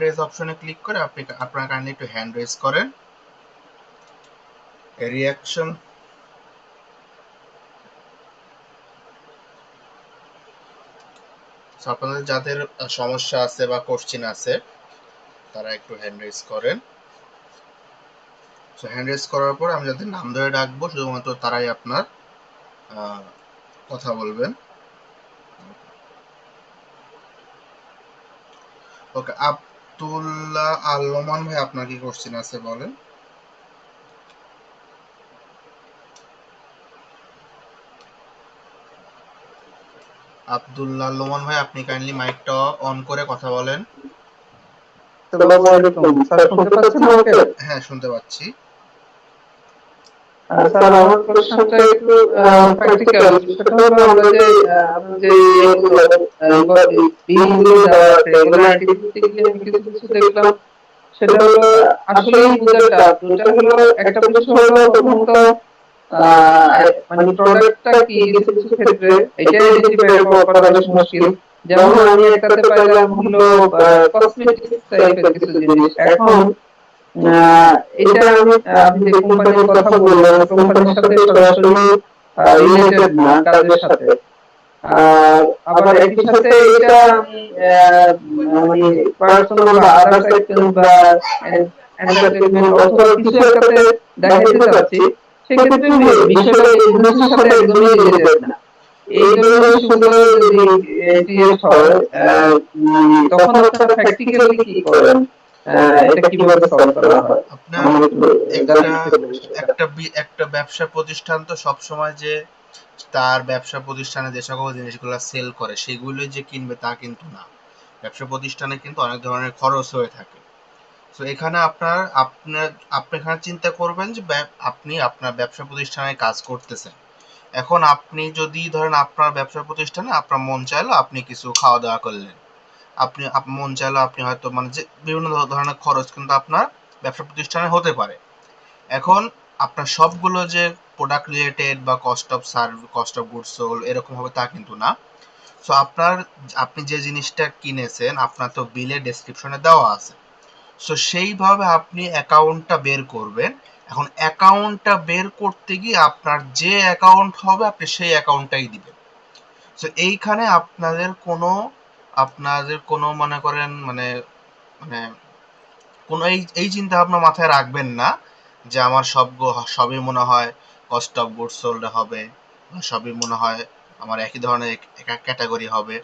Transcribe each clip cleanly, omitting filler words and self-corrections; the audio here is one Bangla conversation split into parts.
রেজ অপশনে ক্লিক করে আপনারা কাইন্ডলি একটু হ্যান্ড রেজ করেন। রিয়াকশন আপনাদের যাদের সমস্যা আছে বা কোশ্চেন আছে তারা একটু হ্যান্ড রেজ করেন। হ্যান্ড রেজ করার পর আমি যাদের নাম ধরে ডাকবো শুধুমাত্র তারাই আপনার কথা বলবেন। ওকে, আব্দুল্লাহ আল নোমান ভাই, আপনার কি কোশ্চেন আছে বলেন। আব্দুল্লাহ আল নোমান ভাই, আপনি কাইন্ডলি মাইকটা অন করে কথা বলেন। আসসালামু আলাইকুম স্যার, শুনতে পাচ্ছেন আমাকে? হ্যাঁ, শুনতে পাচ্ছি। স্যার, আমার কোশ্চেনটা একটু প্র্যাকটিক্যাল। সেটা হলো আমরা যে আপনার যে ইয়েগুলো বিলগুলো দেওয়া আছে এগুলো আইডেন্টিটি করতে গিয়ে আমি কিছু কিছু দেখলাম। সেটা হলো আসলেই বোঝা টাফ। ওটা হলো একটা বিষয় হলো প্রথমত মানে প্রোডাক্টটা কি, কিছু কিছু ক্ষেত্রে এটা আইডেন্টিফাই করা বেশ মুশকিল। যেমন আমি একটাতে পাইলাম হলো কসমেটিক্স টাইপের কিছু জিনিস। এখন আহ, এটা আমি যে কোম্পানির কথা বললাম, কোম্পানির সাথে সরাসরি রিলেটেড না কাজের সাথে। আর আবার একই সাথে এটা আমি মানে পার্সোনাল বা আদার্স এক্সপেন্স বা এন্টারটেইনমেন্ট অথবা কিছু একটাতে দেখাইতে চাচ্ছি, সেক্ষেত্রে বিষয়টা এই বিজনেসের সাথে একদমই রিলেটেড না। এই ধরনের বিষয়গুলো যদি ক্রিয়েট হয়, তখন আপনারা প্র্যাকটিক্যালি কি করেন? এটা কিভাবে সলভ করা হয়? আপনার আমার একটু একটা জানতে চাই বিষয়টা। একটা ব্যবসা প্রতিষ্ঠান তো সবসময় যে তার ব্যবসা প্রতিষ্ঠানে যে সকল জিনিসগুলো সেল করে সেগুলো যে কিনবে তা কিন্তু না। ব্যবসা প্রতিষ্ঠানে কিন্তু অনেক ধরনের খরচ হয়ে থাকে। তো এখানে আপনি এখানে চিন্তা করবেন যে আপনি আপনার ব্যবসা প্রতিষ্ঠানে কাজ করতেছেন। এখন আপনি যদি ধরেন আপনার ব্যবসা প্রতিষ্ঠানে আপনার মন চাইলো আপনি কিছু খাওয়া দাওয়া করলেন, মন চাইলো আপনি হয়তো মানে যে বিভিন্ন ধরনের খরচ কিন্তু আপনার ব্যবসা প্রতিষ্ঠানে হতে পারে। এখন আপনার সবগুলো যে প্রোডাক্ট রিলেটেড বা কস্ট অফ গুডস সোল্ড এরকম হবে তা কিন্তু না। সো আপনি যে জিনিসটা কিনেছেন আপনার তো বিলে ডেসক্রিপশনে দেওয়া আছে। সো সেইভাবে আপনি অ্যাকাউন্টটা বের করবেন। এখন অ্যাকাউন্টটা বের করতে গিয়ে আপনার যে অ্যাকাউন্ট হবে আপনি সেই অ্যাকাউন্টটাই দিবেন। সো এইখানে আপনাদের কোনো মনে করেন মানে মানে কোনো এই চিন্তা ভাবনা মাথায় রাখবেন না যে আমার সবই মনে হয় কস্ট অফ গুডস সোল্ড হবে, সবই মনে হয় আমার একই ধরনের ক্যাটাগরি হবে।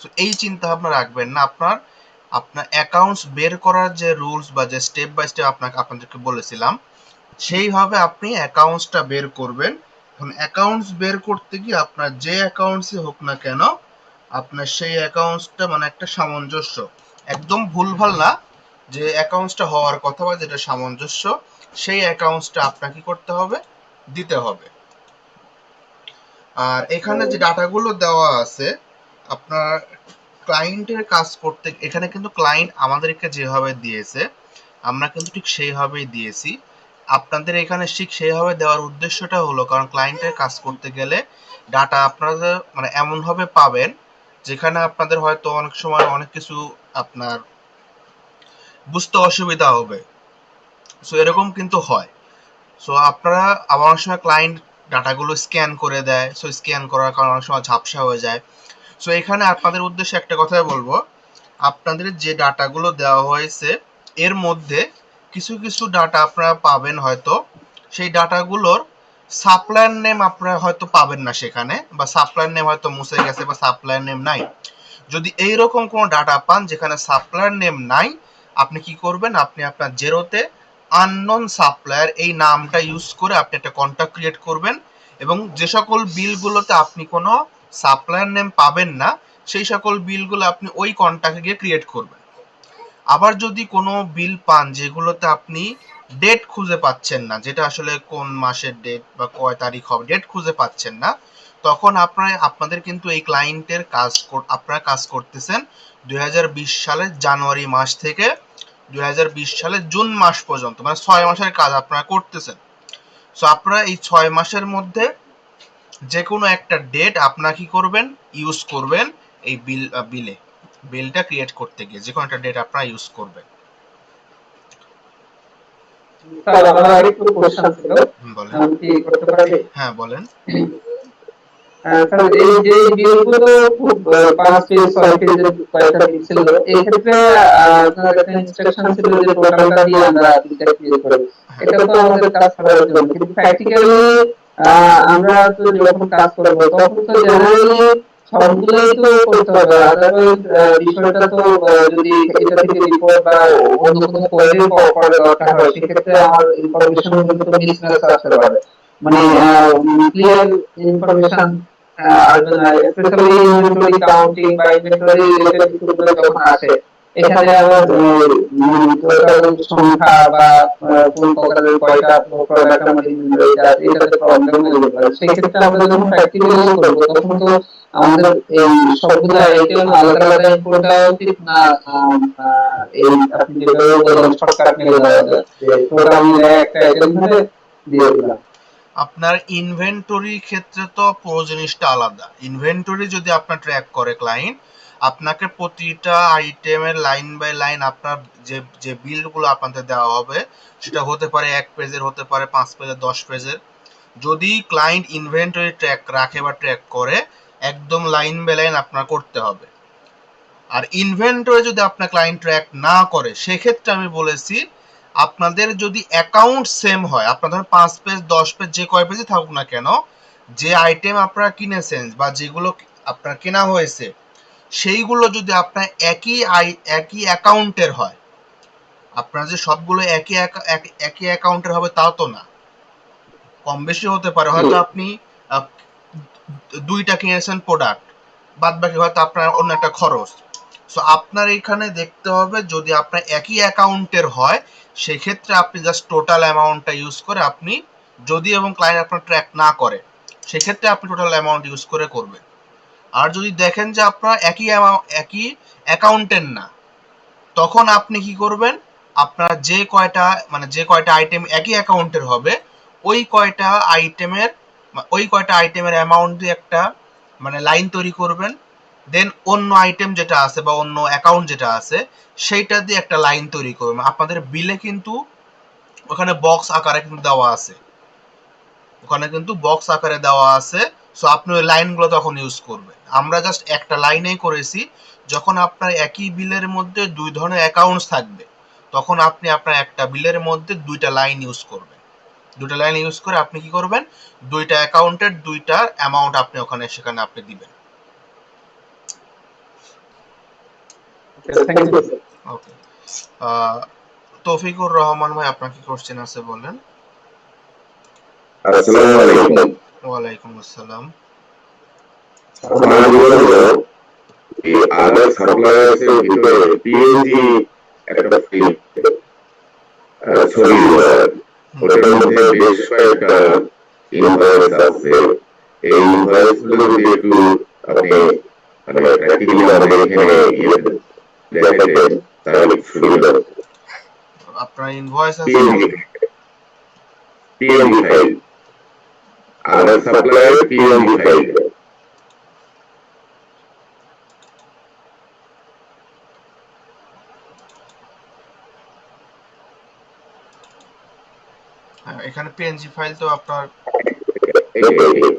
সো এই চিন্তা ভাবনা রাখবেন না। আপনার আপনার অ্যাকাউন্টস বের করার যে রুলস বা যে স্টেপ বাই স্টেপ আপনাদেরকে বলেছিলাম সেইভাবে আপনি অ্যাকাউন্টসটা বের করবেন। এখন অ্যাকাউন্টস বের করতে গিয়ে আপনার যে অ্যাকাউন্টসই হোক না কেন আপনার সেই অ্যাকাউন্টসটা মানে একটা সামঞ্জস্য, একদম ভুলভাল না, যে অ্যাকাউন্টসটা হওয়ার কথা বা যেটা সামঞ্জস্য সেই অ্যাকাউন্টসটা আপনাকে কি করতে হবে, দিতে হবে। আর এখানে যে ডাটাগুলো দেওয়া আছে আপনার ক্লায়েন্টের কাজ করতে, এখানে কিন্তু ক্লায়েন্ট আমাদেরকে যেভাবে দিয়েছে আমরা কিন্তু ঠিক সেইভাবেই দিয়েছি। আপনাদের এখানে ঠিক সেইভাবে দেওয়ার উদ্দেশ্যটা হলো কারণ ক্লায়েন্টের কাজ করতে গেলে ডাটা আপনারা মানে এমনভাবে পাবেন যেখানে আপনাদের হয়তো অনেক সময় অনেক কিছু আপনার বুঝতে অসুবিধা হবে। সো এরকম কিন্তু হয়। সো আপনারা আবার অনেক সময় ক্লায়েন্ট ডাটাগুলো স্ক্যান করে দেয়, সো স্ক্যান করার কারণে অনেক সময় ঝাপসা হয়ে যায়। সো এখানে আপনাদের উদ্দেশ্যে একটা কথাই বলবো, আপনাদের যে ডাটাগুলো দেওয়া হয়েছে এর মধ্যে কিছু কিছু ডাটা আপনারা পাবেন হয়তো সেই ডাটাগুলোর সাপ্লায়ার নেম আপনারা হয়তো পাবেন না সেখানে, বা সাপ্লায়ার নেম হয়তো মুছে গেছে বা সাপ্লায়ার নেম নাই। যদি এইরকম কোনো ডাটা পান যেখানে সাপ্লায়ার নেম নাই, আপনি কি করবেন, আপনি আপনার জেরোতে আননোন সাপ্লায়ার এই নামটা ইউজ করে আপনি একটা কন্ট্যাক্ট ক্রিয়েট করবেন এবং যে সকল বিলগুলোতে আপনি কোনো সাপ্লায়ার নেম পাবেন না সেই সকল বিলগুলো আপনি ওই কন্ট্যাক্টে গিয়ে ক্রিয়েট করবেন। আবার যদি কোনো বিল পান যেগুলোতে আপনি ডেট খুঁজে পাচ্ছেন না, যেটা আসলে কোন মাসের ডেট বা কয় তারিখ হবে ডেট খুঁজে পাচ্ছেন না, তখন আপনাদের কিন্তু এই ক্লায়েন্টের আপনারা কাজ করতেছেন 2020 সালের জানুয়ারি মাস থেকে 2020 সালের জুন মাস পর্যন্ত, মানে 6 মাসের কাজ আপনারা করতেছেন। সো আপনারা এই 6 মাসের মধ্যে যে কোনো একটা ডেট আপনারা কি করবেন, ইউজ করবেন এই বিলে। বিলটা ক্রিয়েট করতে গিয়ে যে কোনো একটা ডেট আপনারা ইউজ করবেন। স্যার আমার আরেকটু কোশ্চেন ছিল, বলেন। আমি কি করতে পারি? হ্যাঁ বলেন। স্যার এই যে বিলগুলো খুব 5 পেজ 6 পেজের কয়েকটা বিল ছিল, এই ক্ষেত্রে আপনার একটা ইনস্ট্রাকশন ছিল যে টোটালটা দিয়ে আমরা বিলটা ক্রিয়েট করব। হ্যাঁ। এটা তো আমাদের কাজ করার জন্য, কিন্তু প্র্যাকটিক্যালি আমরা তো যখন কাজ করব তখন তো জেনারেলি সবগুলোই তো করতে হবে, আদারওয়াইজ বিষয়টা তো যদি এটা থেকে রিপোর্ট বা অন্য কোনো কোয়েরি করার দরকার হয়, সেক্ষেত্রে আমার ইনফরমেশন গুলো তো মিসম্যাচ আসতে পারে, মানে ক্লিয়ার ইনফরমেশন আসবে না, স্পেশালি ইনভেন্টরি কাউন্টিং বা ইনভেন্টরি রিলেটেড ইস্যুগুলো যখন আসে, এখানে আবার টোটাল সংখ্যা বা কোন প্রকারের কয়টা প্রোডাক্ট আমাদের ইনভেন্টরিতে আছে এটাতে প্রবলেম হয়ে পারে। সেই ক্ষেত্রে আমরা যখন প্র্যাকটিক্যালি করব তখন তো আমাদের এই সবগুলো আইটেম আলাদা আলাদা ইনপুট দেওয়া উচিত না, এই আপনি যেভাবে বললেন শর্টকাট মেলে দেওয়া যায় যে টোটাল মিলে একটা আইটেম ধরে দিয়ে দিলাম। আপনার ইনভেন্টরি ক্ষেত্রে তো পুরো জিনিসটা আলাদা। ইনভেন্টরি যদি আপনার ট্র্যাক করে ক্লায়েন্ট, আপনাকে প্রতিটা আইটেমের লাইন বাই লাইন আপনার যে যে বিলগুলো আপনাদের দেওয়া হবে সেটা হতে পারে 1 পেজের, হতে পারে 5 পেজের, 10 পেজের। যদি ক্লায়েন্ট ইনভেন্টরি ট্র্যাক রাখে বা ট্র্যাক করে, একদম লাইন বাই লাইন আপনার করতে হবে। আর ইনভেন্টরি যদি আপনার ক্লায়েন্ট ট্র্যাক না করে, সেক্ষেত্রে আমি বলেছি আপনাদের যদি অ্যাকাউন্ট সেম হয়, আপনার ধরেন 5 পেজ 10 পেজ যে কয় পেজে থাকুক না কেন, যে আইটেম আপনারা কিনেছেন বা যেগুলো আপনার কেনা হয়েছে সেইগুলো যদি আপনার একই অ্যাকাউন্টের হয়, আপনার যে সবগুলো একই অ্যাকাউন্টের হবে তাও তো না, কম বেশি হতে পারে। হয়তো আপনি আহ, 2টা কিনেছেন প্রোডাক্ট, বাদ বাকি হয়তো আপনার অন্য একটা খরচ। সো আপনার এখানে দেখতে হবে যদি আপনার একই অ্যাকাউন্টের হয়, সেক্ষেত্রে আপনি জাস্ট টোটাল অ্যামাউন্টটা ইউজ করে আপনি, যদি এবং ক্লায়েন্ট আপনার ট্র্যাক না করে, সেক্ষেত্রে আপনি টোটাল অ্যামাউন্ট ইউজ করে করবেন। আর যদি দেখেন যে আপনার একই অ্যাকাউন্টের না, তখন আপনি কি করবেন, আপনার যে কয়টা আইটেম একই অ্যাকাউন্টের হবে, ওই কয়টা আইটেমের ওই কয়টা আইটেমের অ্যামাউন্ট দিয়ে একটা লাইন তৈরি করবেন। দেন অন্য আইটেম যেটা আছে বা অন্য অ্যাকাউন্ট যেটা আছে সেইটা দিয়ে একটা লাইন তৈরি করবেন। আপনাদের বিলে কিন্তু ওখানে বক্স আকারে কিন্তু দেওয়া আছে, সো আপনি ওই লাইনগুলো তখন ইউজ করবেন। আমরা জাস্ট একটা লাইনেই করেছি। যখন আপনার একই বিলের মধ্যে 2 ধরনের অ্যাকাউন্টস থাকবে, তখন আপনি আপনার একটা বিলের মধ্যে 2টা লাইন ইউজ করবেন। 2টা লাইন ইউজ করে আপনি কি করবেন, 2টা অ্যাকাউন্টের 2টার অ্যামাউন্ট আপনি সেখানে আপনি দিবেন। Thank you. Okay. Taufiqur Rahman ভাই, আপনার কি কোশ্চেন আছে বলেন। আসসালামু আলাইকুম। ওয়ালাইকুম আসসালাম। আমার হলো এই আদার সাপ্লায়ার্স এর ভিতরে পিএনজি একটা ফাইল ছবি ওটার মধ্যে বেশ কয়েকটা ইনভয়েস আছে। এই ইনভয়েস গুলো যদি একটু আপনি প্র্যাকটিক্যালি আমাদের এখানে দেখাইতেন তাহলে সুবিধা হতো। আপনার ইনভয়েস আছে? পিএনজি ফাইল, আদার সাপ্লায়ার পিএনজি ফাইল। হ্যাঁ, এখানে পিএনজি ফাইল তো আপনার,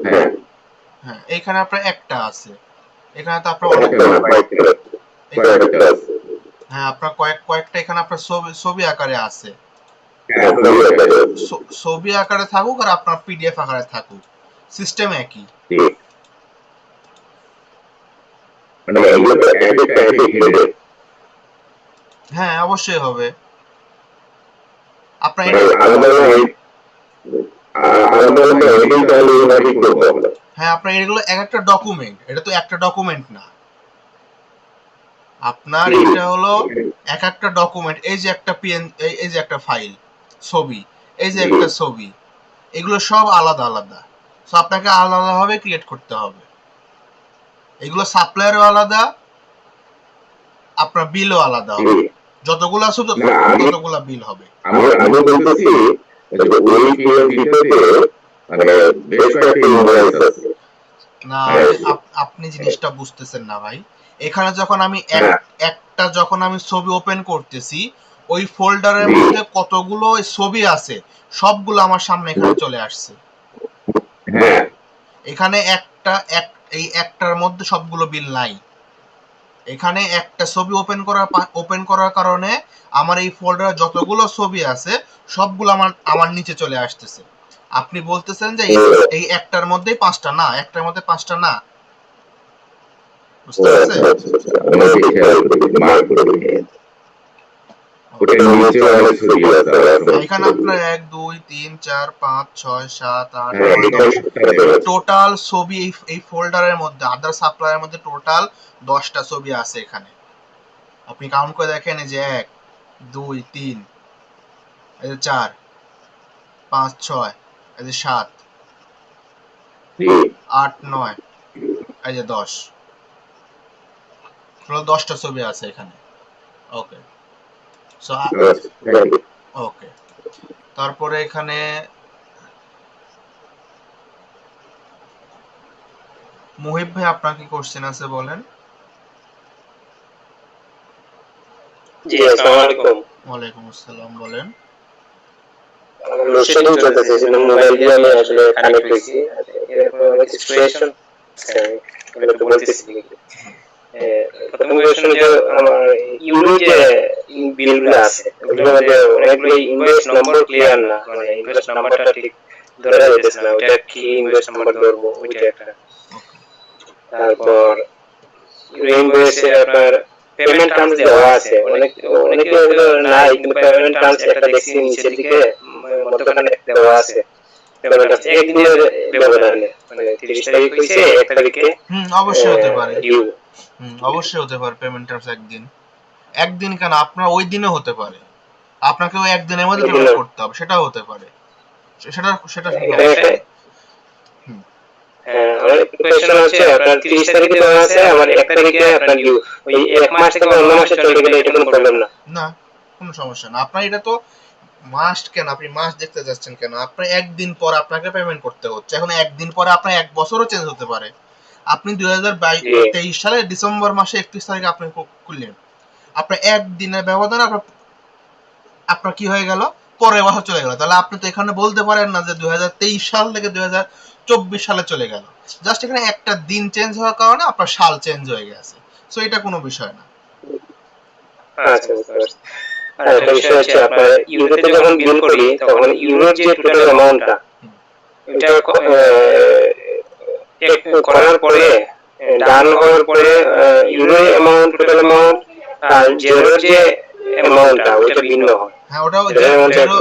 হ্যাঁ হ্যাঁ এখানে আপনার একটা আছে, এখানে তো আপনার কয়েকটা আছে। হ্যাঁ আপনার কয়েকটা এখানে আপনার ছবি আকারে আছে। হ্যাঁ, ছবি আকারে থাকুক আর আপনার পিডিএফ আকারে থাকুক, সিস্টেম একই। মানে এগুলো তো একটা হিডেন। হ্যাঁ অবশ্যই হবে। আপনার হ্যাঁ আপনার এগুলো এক একটা ডকুমেন্ট, এটা তো একটা ডকুমেন্ট না। আপনার এটা হলো এক একটা ডকুমেন্ট। এই যে একটা এই যে একটা ফাইল ছবি, এই যে একটা ছবি, এগুলো সব আলাদা আলাদা। সো আপনাকে আলাদাভাবে ক্রিয়েট করতে হবে। এগুলো সাপ্লায়ারও আলাদা, আপনার বিলও আলাদা হবে। যতগুলো আছে ততগুলো বিল হবে। আমি বলতেছি যে ওই পিএনজিটাতে মানে বেশ কয়েকটা ইনভয়েস আছে। না, আপনি জিনিসটা বুঝতেছেন না ভাই। এখানে যখন আমি হ্যাঁ একটা যখন আমি ছবি ওপেন করতেছি, ওই ফোল্ডারের জি মধ্যে কতগুলো ছবি আছে সবগুলো আমার সামনে এখানে চলে আসছে। হ্যাঁ এখানে এই একটার মধ্যে সবগুলো বিল নাই। এখানে একটা ছবি ওপেন করার কারণে আমার এই ফোল্ডারে যতগুলো ছবি আছে সবগুলো আমার নিচে চলে আসতেছে। আপনি বলতেছেন যে এই একটার মধ্যেই 5টা, না একটার মধ্যে 5টা না, ও বুঝতে আচ্ছা পারছেন? আচ্ছা আচ্ছা আমাকে খেয়াল করি মার্ক করে দিই। ওটার নিচে অনেক ছবি আছে আবার হ্যাঁ, সমস্ত এখানে ছবি। আপনার 1 2 3 4 5 6 7 8 হ্যাঁ 9 এখানে 10 সাথে আছে। টোটাল ছবি এই ফোল্ডারের মধ্যে আদার সাপ্লাইয়ের মধ্যে টোটাল 10টা ছবি আছে এখানে। আপনি কাউন্ট করে দেখেন, এই যে 1 2 3, এই যে 4 5 6, এই যে 7 জি 8 9, এই যে 10, টোটাল 10টা ছবি আছে এখানে। ওকে, সো আচ্ছা থ্যাংক ইউ। ওকে, তারপরে এখানে মুহিব ভাই আপনার কি কোশ্চেন আছে বলেন। জি, আসসালামু আলাইকুম। ওয়ালাইকুম আসসালাম, বলেন। আমার লোডশেডিং চলতেছে, সেজন্য মোবাইল দিয়ে আমি আসলে কানেক্ট হয়েছি। এরকম অনেক সিচুয়েশন আছে, আমি এগুলো একটু বলতেছি দেখি। এ, প্রথম কোয়েশ্চন যে আমার ইউরো যে বিলগুলো আছে, ওগুলোর মধ্যে অনেকগুলো ইনভয়েস নম্বর ক্লিয়ার না, মানে ইনভয়েস নাম্বারটা ঠিক ধরা যাইতেছে না, ওইটা কি ইনভয়েস নাম্বার ধরবো, ওইটা একটা। তারপর ইউরো ইনভয়েসে আপনার পেমেন্ট টার্মস দেওয়া আছে, অনেকে ওগুলো নাই, কিন্তু পেমেন্ট টার্মস একটা দেখছি নিচের দিকে মধ্যখানে দেওয়া আছে। পেমেন্ট টার্মস একদিনের ব্যবধানে, মানে 30 তারিখ হয়েছে, 1 তারিখে অবশ্যই হতে পারে। ডিউ। অবশ্যই হতে পারে পেমেন্ট টার্মস একদিন কেন, আপনার ওই দিনও হতে পারে, আপনাকে ওই একদিনের মধ্যে পেমেন্ট করতে হবে, সেটাও হতে পারে, সেটা সেটা শুধু এটা একটা আমার কোয়েশ্চন হচ্ছে, আপনার 30 তারিখে দেওয়া আছে, আমার 1 তারিখে আপনার ডিউ, ওই 1 মাস থেকে অন্য মাসে চলে গেলে এটা কোনো প্রবলেম না? না, কোনো সমস্যা না। আপনার এটা তো মাস্ট কেন, আপনি মাস দেখতে যাচ্ছেন কেন, আপনার একদিন পর আপনাকে পেমেন্ট করতে হচ্ছে। এখন একদিন পরে আপনার 1 বছরও চেঞ্জ হতে পারে। আপনি 2023 সালের ডিসেম্বর মাসে 31 তারিখে আপনি খুললেন, আপনার একদিনের ব্যবধানে আপনার কি হয়ে গেল, পরের বছর চলে গেল। তাহলে আপনি তো এখানে বলতে পারেন না যে 2023 সাল থেকে 2024 সালে চলে গেল। জাস্ট এখানে একটা দিন চেঞ্জ হওয়ার কারণে আপনার সাল চেঞ্জ হয়ে গেছে। সো এটা কোনো বিষয় না। আচ্ছা, বুঝতে পারছি। আর একটা বিষয় হচ্ছে, আপনার ইউরোতে যখন বিল করি তখন ইউরোর যে টোটাল অ্যামাউন্টটা, এটা করার পরে, ডান হওয়ার পরে ইউরো অ্যামাউন্ট, টোটাল অ্যামাউন্ট আর জেরোর যে অ্যামাউন্টটা ওইটা ভিন্ন হয়। হ্যাঁ, ওটাও এটার মধ্যে একটু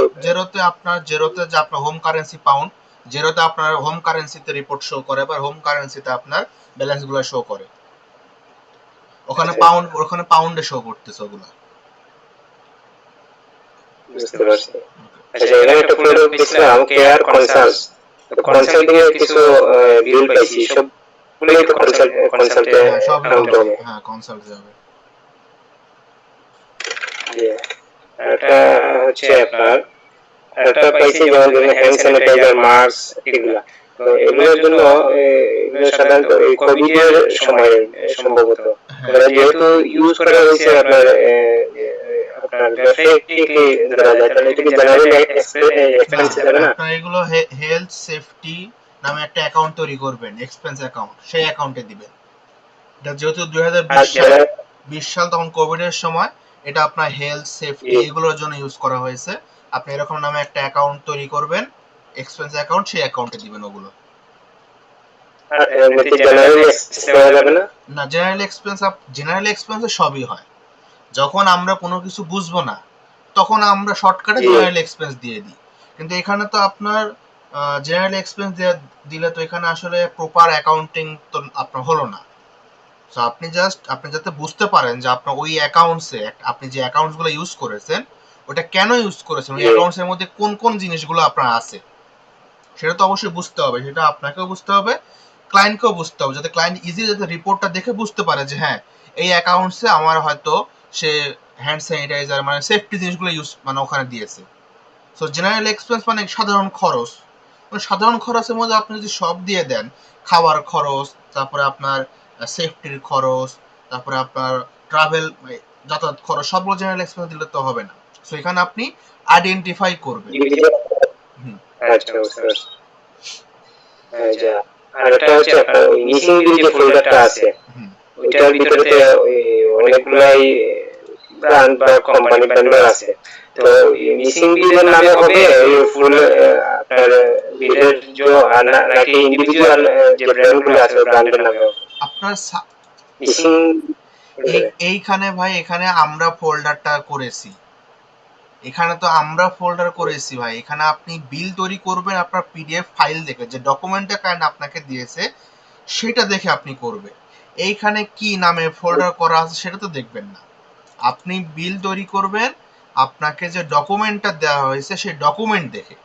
জেরোতে যে আপনার হোম কারেন্সি পাউন্ড, জেরোতে আপনার হোম কারেন্সিতে রিপোর্ট শো করে, বা হোম কারেন্সিতে আপনার ব্যালেন্স গুলো শো করে। ওখানে পাউন্ডে শো করতেছে ওগুলো। বুঝতে পারছি। আচ্ছা, এখানে একটা ফোল্ডার পেয়েছিলাম, কেয়ার কনসাল্ট। কনসাল্টিং এর কিছু বিল পাইছি, সবগুলোই তো কনসাল্টে হ্যাঁ, সবই কাউন্ট হবে। হ্যাঁ, কনসাল্ট যাবে। একটা হচ্ছে আপনার, একটা পাইছি যেমন ধরুন হ্যান্ড স্যানিটাইজার, মাস্ক, এগুলা। তো এগুলোর জন্য এগুলো সাধারণত এই কোভিড এর সময় সম্ভবত এগুলো যেহেতু ইউজ করা হয়েছে আপনার আপনার ব্যবসায়িকলি ধরা যায়, তাহলে এটা কি জেনারেল এক্সপেন্স যাবে না? আপনার এগুলো হেলথ সেফটি নামে একটা অ্যাকাউন্ট তৈরি করবেন, এক্সপেন্স অ্যাকাউন্ট, সেই অ্যাকাউন্টে দিবেন। এটা যেহেতু 2020 সাল তখন কোভিড এর সময়, এটা আপনার হেলথ সেফটি এগুলোর জন্য ইউজ করা হয়েছে। আপনি এরকম নামে একটা অ্যাকাউন্ট তৈরি করবেন, এক্সপেন্স অ্যাকাউন্ট, সেই অ্যাকাউন্টে দিবেন ওগুলো। আর এমনিতে জেনারেল এক্সপেন্স দেওয়া যাবে না? না, জেনারেল এক্সপেন্সে সবই হয়। যখন আমরা কোনো কিছু বুঝবো না তখন আমরা শর্টকাটে জেনারেল এক্সপেন্স দিয়ে দিই, কিন্তু এখানে তো আপনার জেনারেল এক্সপেন্স দিলে তো এখানে আসলে প্রপার অ্যাকাউন্টিং তো আপনার হলো না। সো আপনি যাতে বুঝতে পারেন যে আপনার ওই অ্যাকাউন্টসে আপনি যে অ্যাকাউন্টসগুলো ইউজ করেছেন ওটা কেন ইউজ করেছেন, ওই অ্যাকাউন্টসের মধ্যে কোন কোন জিনিসগুলো আপনার আছে, সেটা তো অবশ্যই বুঝতে হবে। সেটা আপনাকেও বুঝতে হবে, ক্লায়েন্টকেও বুঝতে হবে, যাতে ক্লায়েন্ট ইজিলি যাতে রিপোর্টটা দেখে বুঝতে পারে যে হ্যাঁ, এই অ্যাকাউন্টসে আমার হয়তো সে হ্যান্ড স্যানিটাইজার মানে সেফটি জিনিসগুলো ইউজ মানে ওখানে দিয়েছে। সো জেনারেল এক্সপেন্স মানে সাধারণ খরচ, মানে সাধারণ খরচের মধ্যে আপনি যদি সব দিয়ে দেন, খাওয়ার খরচ, তারপরে আপনার সেফটির খরচ, তারপরে আপনার ট্রাভেল যাতায়াত খরচ সবগুলো জেনারেল এক্সপেন্স দিলে তো হবে না। সো এখানে আপনি আইডেন্টিফাই করবেন। ইন্ডিভিজুয়াল। হুম। আচ্ছা, বুঝতে পারছি। আচ্ছা, আর একটা হচ্ছে আপনার ওই মিসিং বিল যে ফোল্ডারটা আছে, হুম। ওইটার ভিতরেতে ওই অনেকগুলাই ব্র্যান্ড বা কোম্পানি ভেন্ডর আছে। তো মিসিং বিলের নামে হবে ওই ফুল আপনার বিলের নাকি ইন্ডিভিজুয়াল যে ব্র্যান্ড গুলো আছে ব্র্যান্ডের নামে হবে আপনার মিসিং। এইখানে ভাই এখানে আমরা ফোল্ডারটা করেছি, এখানে তো আমরা ফোল্ডার করেছি ভাই। এখানে আপনি বিল তৈরি করবেন আপনার পিডিএফ ফাইল দেখে, যে ডকুমেন্টটা কাইন্ড আপনাকে দিয়েছে সেটা দেখে আপনি করবেন। এইখানে কি নামে ফোল্ডার করা আছে সেটা তো দেখবেন না। আপনি বিল তৈরি করবেন আপনাকে যে ডকুমেন্টটা দেওয়া হয়েছে সেই ডকুমেন্ট দেখে।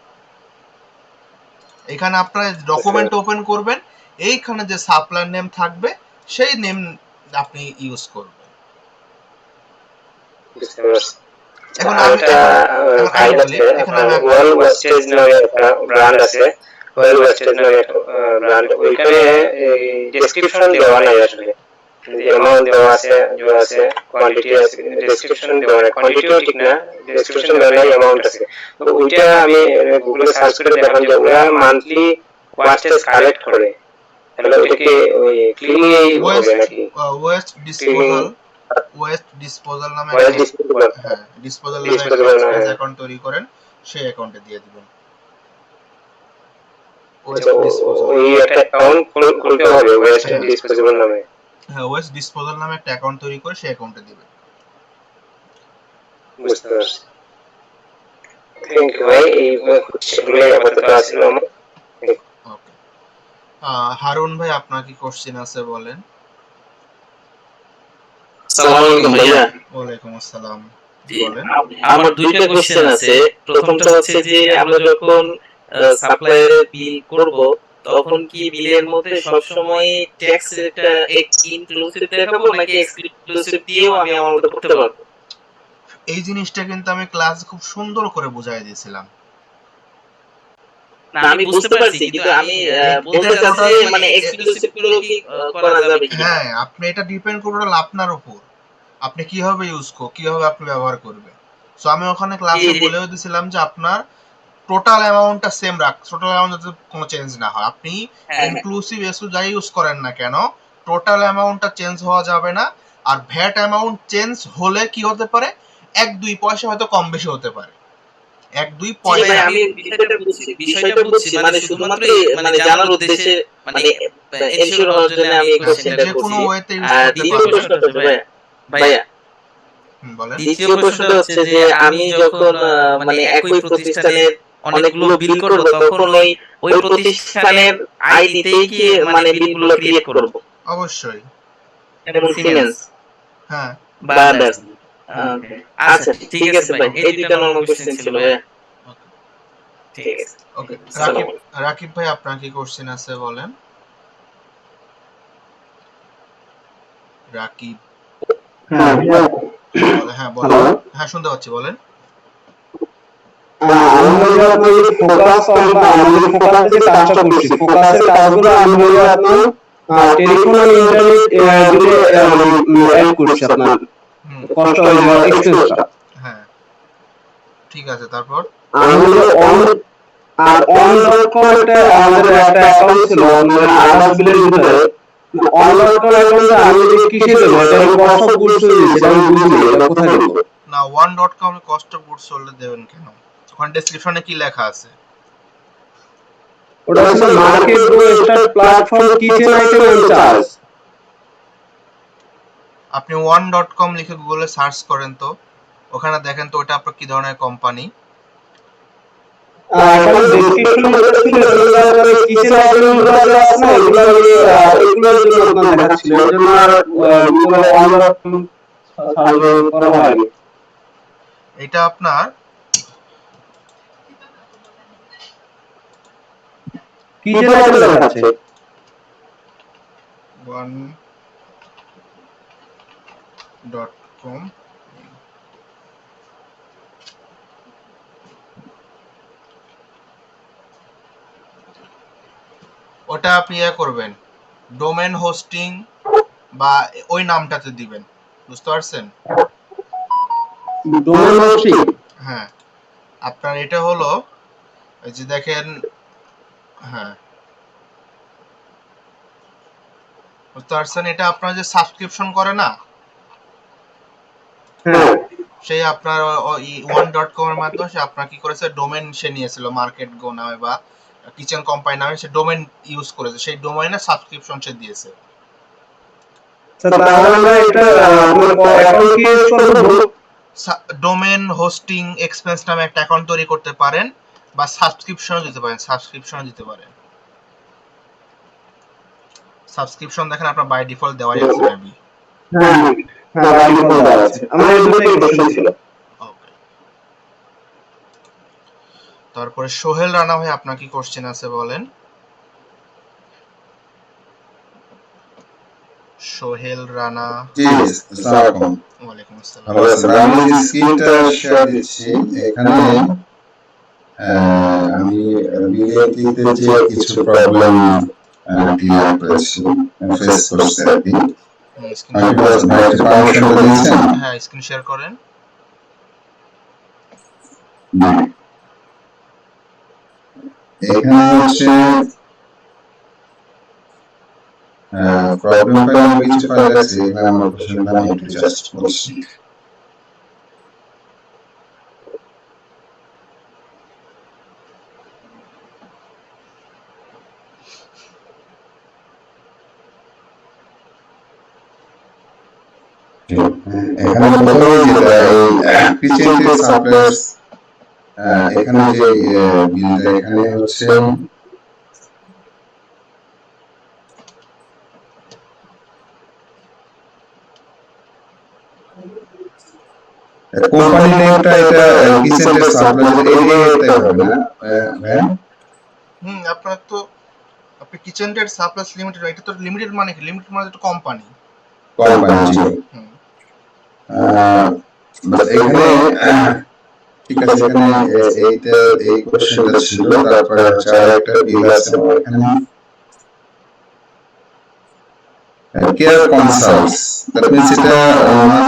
এখানে আপনার ডকুমেন্ট ওপেন করবেন, এইখানে যে সাপ্লায়ার নেম থাকবে সেই নেম আপনি ইউজ করবেন। বুঝতে পারছি। এখন আর আমি একটা ফাইল বলি, আছে এখানে আপনার আমি ওয়াল ওয়েস্টেজ নামে একটা ব্র্যান্ড আছে, ওয়াল ওয়েস্টেজ নামে একটা ব্র্যান্ড। ওইখানে ডেসক্রিপশন দেওয়া নাই আসলে, অ্যামাউন্ট দেওয়া আছে, দেওয়া আছে, কোয়ান্টিটি আছে, ডেসক্রিপশন দেওয়া নাই। কোয়ান্টিটিও ঠিক না, ডেসক্রিপশন দেওয়া নাই, অ্যামাউন্ট আছে। তো ওইটা আমি গুগলে সার্চ করে দেখলাম যে ওরা মান্থলি ওয়াস্টেজ কালেক্ট করে, তাহলে ওটা কি ওই ক্লিনিং এই হবে নাকি? ওয়েস্ট ডিসপোজাল, ওয়েস্ট ডিসপোজাল নামে ওয়েস্ট ডিসপোজাল, হ্যাঁ ডিসপোজাল নামে একটা ডিসপোজাল এক্সপেন্স অ্যাকাউন্ট তৈরি করেন, সেই অ্যাকাউন্টে দিয়ে দিবেন ওয়েস্ট ডিসপোজাল। ওই একটা অ্যাকাউন্ট খুলতে হবে ওয়েস্ট ডিসপোজেবল নামে। হ্যাঁ ওয়েস্ট ডিসপোজাল নামে একটা অ্যাকাউন্ট তৈরি করে সেই অ্যাকাউন্টে দিবেন। বুঝতে পারছি। থ্যাংক ইউ ভাই, এই সেগুলো আপাতত আসলে আমার। ওকে, হারুন ভাই আপনার কি কোশ্চেন আছে বলেন। আসসালামু আলাইকুম ভাইয়া। ওয়ালাইকুম আসসালাম, জি, বলেন। আমার দুইটা কোশ্চেন আছে। প্রথমটা হচ্ছে যে আমরা যখন সাপ্লায়ারের বিল করব তখন কি বিলের মধ্যে সবসময় ট্যাক্স একটা ইনক্লুসিভ দেখাবো নাকি এক্সক্লুসিভ দিয়েও আমি আমার মতো করতে পারবো? এই জিনিসটা কিন্তু আমি ক্লাস খুব সুন্দর করে বুঝাই দিয়েছিলাম। না আমি বুঝতে পারছি, কিন্তু আমি বলতে চাচ্ছি যে মানে এক্সক্লুসিভ গুলো কি করা যাবে কি? হ্যাঁ আপনি এটা ডিপেন্ড করবে আপনার উপর, আপনি কিভাবে কিভাবে আপনি ব্যবহার করবেন। সো আমি ওখানে ক্লাসে বলেও দিয়েছিলাম যে আপনার টোটাল অ্যামাউন্টটা সেম টোটাল অ্যামাউন্ট যাতে কোনো চেঞ্জ না হয়। আপনি ইনক্লুসিভ এসও যাই ইউজ করেন না কেন, টোটাল অ্যামাউন্টটা চেঞ্জ হওয়া যাবে না। আর ভ্যাট অ্যামাউন্ট চেঞ্জ হলে কি হতে পারে, 1-2 পয়সা হয়তো কম বেশি হতে পারে, 1-2 জি পয়সা। ভাই, আমি বিষয়টা বুঝছি, মানে শুধুমাত্র মানে জানার উদ্দেশ্যে, মানে এনশিওর হওয়ার জন্য আমি এই কোশ্চেনটা যে কোনো করছি। ওয়েতে ইউজ আর করতে দ্বিতীয় পারবেন। প্রশ্নটা হচ্ছে ভাইয়া, বলেন। দ্বিতীয় প্রশ্নটা হচ্ছে যে আমি যখন মানে একই প্রতিষ্ঠানের অনেকগুলো বিল করব তখন ওই ওই প্রতিষ্ঠানের আইডিতেই কি মানে বিলগুলো ক্রিয়েট করব? অবশ্যই। যেমন সিমেন্স হ্যাঁ বা আদার্স। ওকে, আচ্ছা ঠিক আছে ভাই, এই দুইটা নরমাল কোশ্চেন ছিল ভাইয়া। ঠিক আছে। ওকে, আসসালামু রাকিব ভাই আপনার কি কোশ্চেন আছে বলেন। রাকিব, হ্যাঁ হ্যাঁ বলেন। হ্যাঁ শুনতে পাচ্ছি, বলেন। আমরা আপনার ফোকাস আমাদের ফোকাসে যে কাজটা করছি, ফোকাসের কাজগুলো আমরা আপনার টেলিফোন আর ইন্টারনেট দিলে অ্যাড করছি আপনার কষ্ট হয়ে যাওয়ার এক্সপেন্সটা। হ্যাঁ ঠিক আছে, তারপর আমাদের on.com একটা আমাদের একটা অ্যাকাউন্ট ছিল মানে আদার্স বিলের ভিতরে। on.com অ্যাকাউন্টে আমি যে কিসে দেবো, এটা কষ্ট অফ গুডস দিয়েছি, এটা আমি বুঝিনি এটা কোথায় দেবো। না 1.com cost of goods sold দেবেন কেন, ওখানে ডেসক্রিপশনে কি লেখা আছে? ওটা হচ্ছে market go start platform kitchen item and charge. আপনি 1.com লিখে গুগলে সার্চ করেন তো, ওখানে দেখেন তো ওটা আপনার কি ধরনের কোম্পানি। এখানে ডেসক্রিপশনে যেটা ছিল এগুলো কিচেন আইটেম গুলো আছে না, এগুলো এগুলোর জন্য আপনার দেখাচ্ছিল, এর জন্য আর গুগলে on.com সার্চ করা হয়নি। এটা আপনার কিচেন আইটেম দেখাচ্ছে। 1.com ওটা আপনি করবেন ডোমেন হোস্টিং বা ওই নামটাতে দিবেন, বুঝতে পারছেন? Domain hosting. হ্যাঁ, আপনার এটা হলো এই যে দেখেন, হ্যাঁ বুঝতে পারছেন, এটা আপনার যে সাবস্ক্রিপশন করে না, হ্যাঁ সেই আপনার one.com এর মাধ্যমে সে আপনার কি করেছে, ডোমেন সে নিয়েছিল মার্কেট গো নামে বা কিচেন কোম্পানি নামে, সে ডোমেন ইউজ করেছে, সেই ডোমেইনে সাবস্ক্রিপশন সে দিয়েছে। স্যার তাহলে আমরা এটা আপনার অ্যাকাউন্ট ক্রিয়েট করব। ডোমেন হোস্টিং এক্সপেন্স নামে একটা অ্যাকাউন্ট তৈরি করতে পারেন, বা সাবস্ক্রিপশনও দিতে পারেন, সাবস্ক্রিপশন দেখেন আপনার বাই ডিফল্ট দেওয়াই আছে মেবি। হ্যাঁ হ্যাঁ বাই ডিফল্ট দেওয়া আছে, আমার এই দুটোই কোশ্চেন ছিল। ওকে, তারপরে সোহেল রানা ভাই, আপনার কি কোশ্চেন আছে বলেন? সোহেল রানা। জি, আসসালামু আলাইকুম। ওয়ালাইকুম আসসালাম। ভালো আছেন? আমি যে স্ক্রিনটা শেয়ার দিচ্ছি, এখানে আমি বিএনপিতে যে কিছু প্রবলেম ক্লিয়ার করেছি, ফেস করছি আর কি। ভাই একটু পারমিশনটা দিয়েছেন? হ্যাঁ, স্ক্রিন শেয়ার করেন। এখানে হচ্ছে প্রবলেম ফাইল আমি কিছু ফাইল আছে, এখানে আমার কোশ্চেনটা আমি একটু জাস্ট বলছি। এখানে প্রথমে যেটা এই কিচেন সাপ্লায়ার্স, এখানে যে বিলটা এখানে হচ্ছে কোম্পানি নেমটা, এটা কিচেন সাপ্লায়ার্স এরিয়াতে হবে না ভাই? আপনার তো আপনি কিচেন টেট সাপ্লাইস লিমিটেড, এটা তো লিমিটেড মানে কি? লিমিটেড মানে তো কোম্পানি। জি। এখানে ঠিক আছে, এখানে এইটা এই কোশ্চেনটা ছিল। তারপরে হচ্ছে আরেকটা বিল আছে এখানে, কেয়ার কনসাল্টস, দ্যাট মিন্স এটা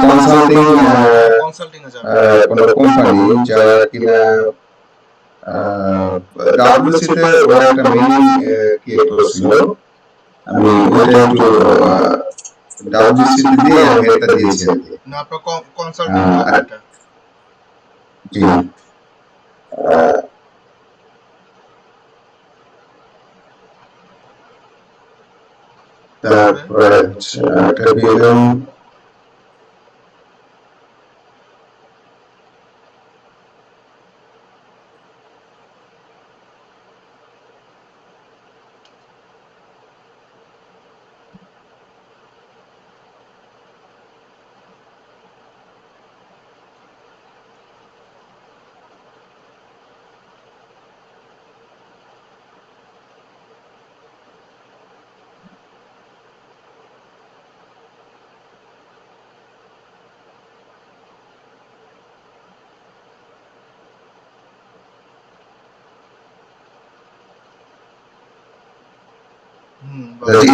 কনসাল্টিং এ যাবে কোনো কোম্পানি যারা কিনা ডাব্লিউসি তে ওরা একটা মিনিং ক্রিয়েট করেছিল। আমি ওইটা একটু ডাব্লিউসি তে দিয়ে আমি এটা দিয়েছি আর কি। না, আপনার কনসাল্টিং এটা। জি, তারপরে হচ্ছে একটা বিল,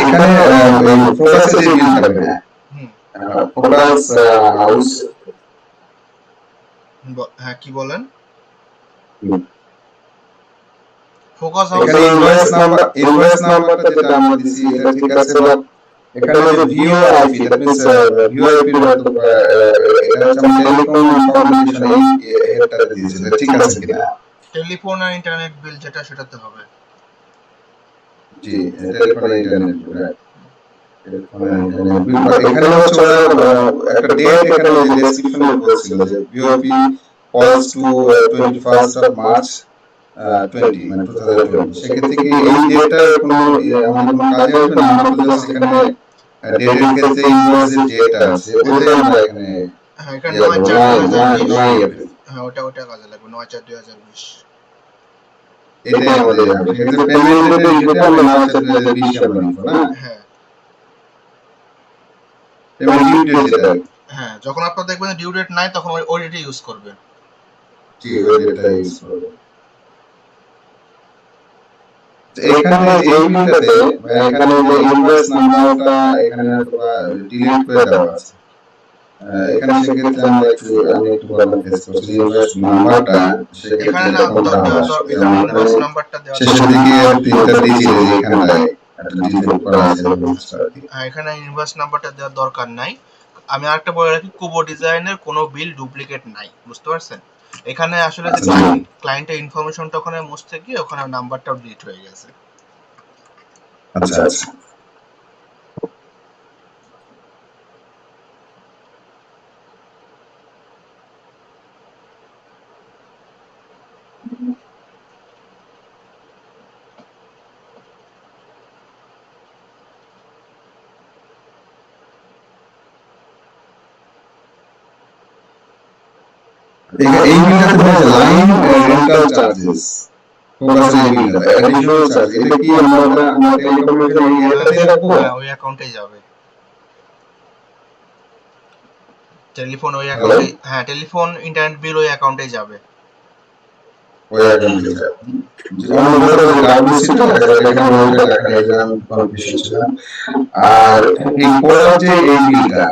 এখানে ফোকাসে যে বিল থাকবে, ফোকাস হাউস, হ্যাঁ কি বলেন? ফোকাস এখানে ইনভয়েস নাম্বারটা যেটা আমরা দিছি এটা ঠিক আছে, বাট এখানে যে ভিওআইপি, দ্যাট মিন্স ভিওআইপি এর মতো এটা হচ্ছে টেলিকম ইনফরমেশন, এটা দিয়েছে, ঠিক আছে কিনা? টেলিফোন আর ইন্টারনেট বিল যেটা সেটাতে হবে। জি, টেলিফোন আর ইন্টারনেট বিল, এখানে হচ্ছে ওরা একটা ডেট এখানে যে ডেসক্রিপশনে বলছিল যে VoIP falls to 21st of March 20, মানে 2020। সেক্ষেত্রে কি এই ডেটটা কোনো আমাদের কোনো কাজে আসবে না? আমরা তো জাস্ট এখানে ডেটের ক্ষেত্রে ইনভয়েসের ডেট আছে, ওটাই আমরা এখানে হ্যাঁ, এখানে 9/4/2020। এপ্রিল, হ্যাঁ, ওটা কাজে লাগবে 9/4/2020। এটাই আমাদের হবে। সেক্ষেত্রে পেমেন্টের ইস্যুতে আমরা 9/4/2020 আমরা নিব না? হ্যাঁ পেমেন্ট ডিউ ডেট যেটা, হ্যাঁ, যখন আপনার দেখবেন ডিউ ডেট নাই তখন ওই ডেটে ইউজ করবেন। জি ওই ডেটটা ইউজ করব। এখানে এই বিলটাতে এখানে যে ইনভয়েস নাম্বারটা এখানে ডিলিট করে দেওয়া আছে। এখানে সেক্ষেত্রে আমি একটু প্রবলেম ফেস করছি। ইনভয়েস নাম্বারটা সেক্ষেত্রে এখানে তখন যেমন ইনভয়েস নাম্বারটা দেওয়া শেষের দিকে তিনটা ডিজিট এখানটায় একটা ডিলিট করা আছে এখানে ইনভয়েস নাম্বারটা দেওয়ার দরকার নাই। আমি আরেকটা বলে রাখি, কুবো ডিজাইনের কোনো বিল ডুপ্লিকেট নাই, বুঝতে পারছেন? এখানে আসলে যে ক্লায়েন্টের ইনফরমেশনটা ওখানে মুছতে গিয়ে ওখানে নাম্বারটাও ডিলিট হয়ে গেছে। আচ্ছা আচ্ছা। এই বিলটাতে হয়েছে লাইন রেন্টাল চার্জেস, ফোকাসের এই বিলটা অ্যাডিশনাল চার্জ, এটা কি আমরা টেলিকমিউনিকেশন এই এটাতে রাখবো? ওই অ্যাকাউন্টে যাবে টেলিফোন, ওই অ্যাকাউন্টে, হ্যাঁ টেলিফোন ইন্টারনেট বিল ওই অ্যাকাউন্টে যাবে। ওই অ্যাকাউন্টে যাবে। যেমন ধরো ডাব্লিউসিটা এখানে ওইটা রাখা যায়, যেমন কনফিউশন ছিল। আর এই পরের যে এই বিলটা,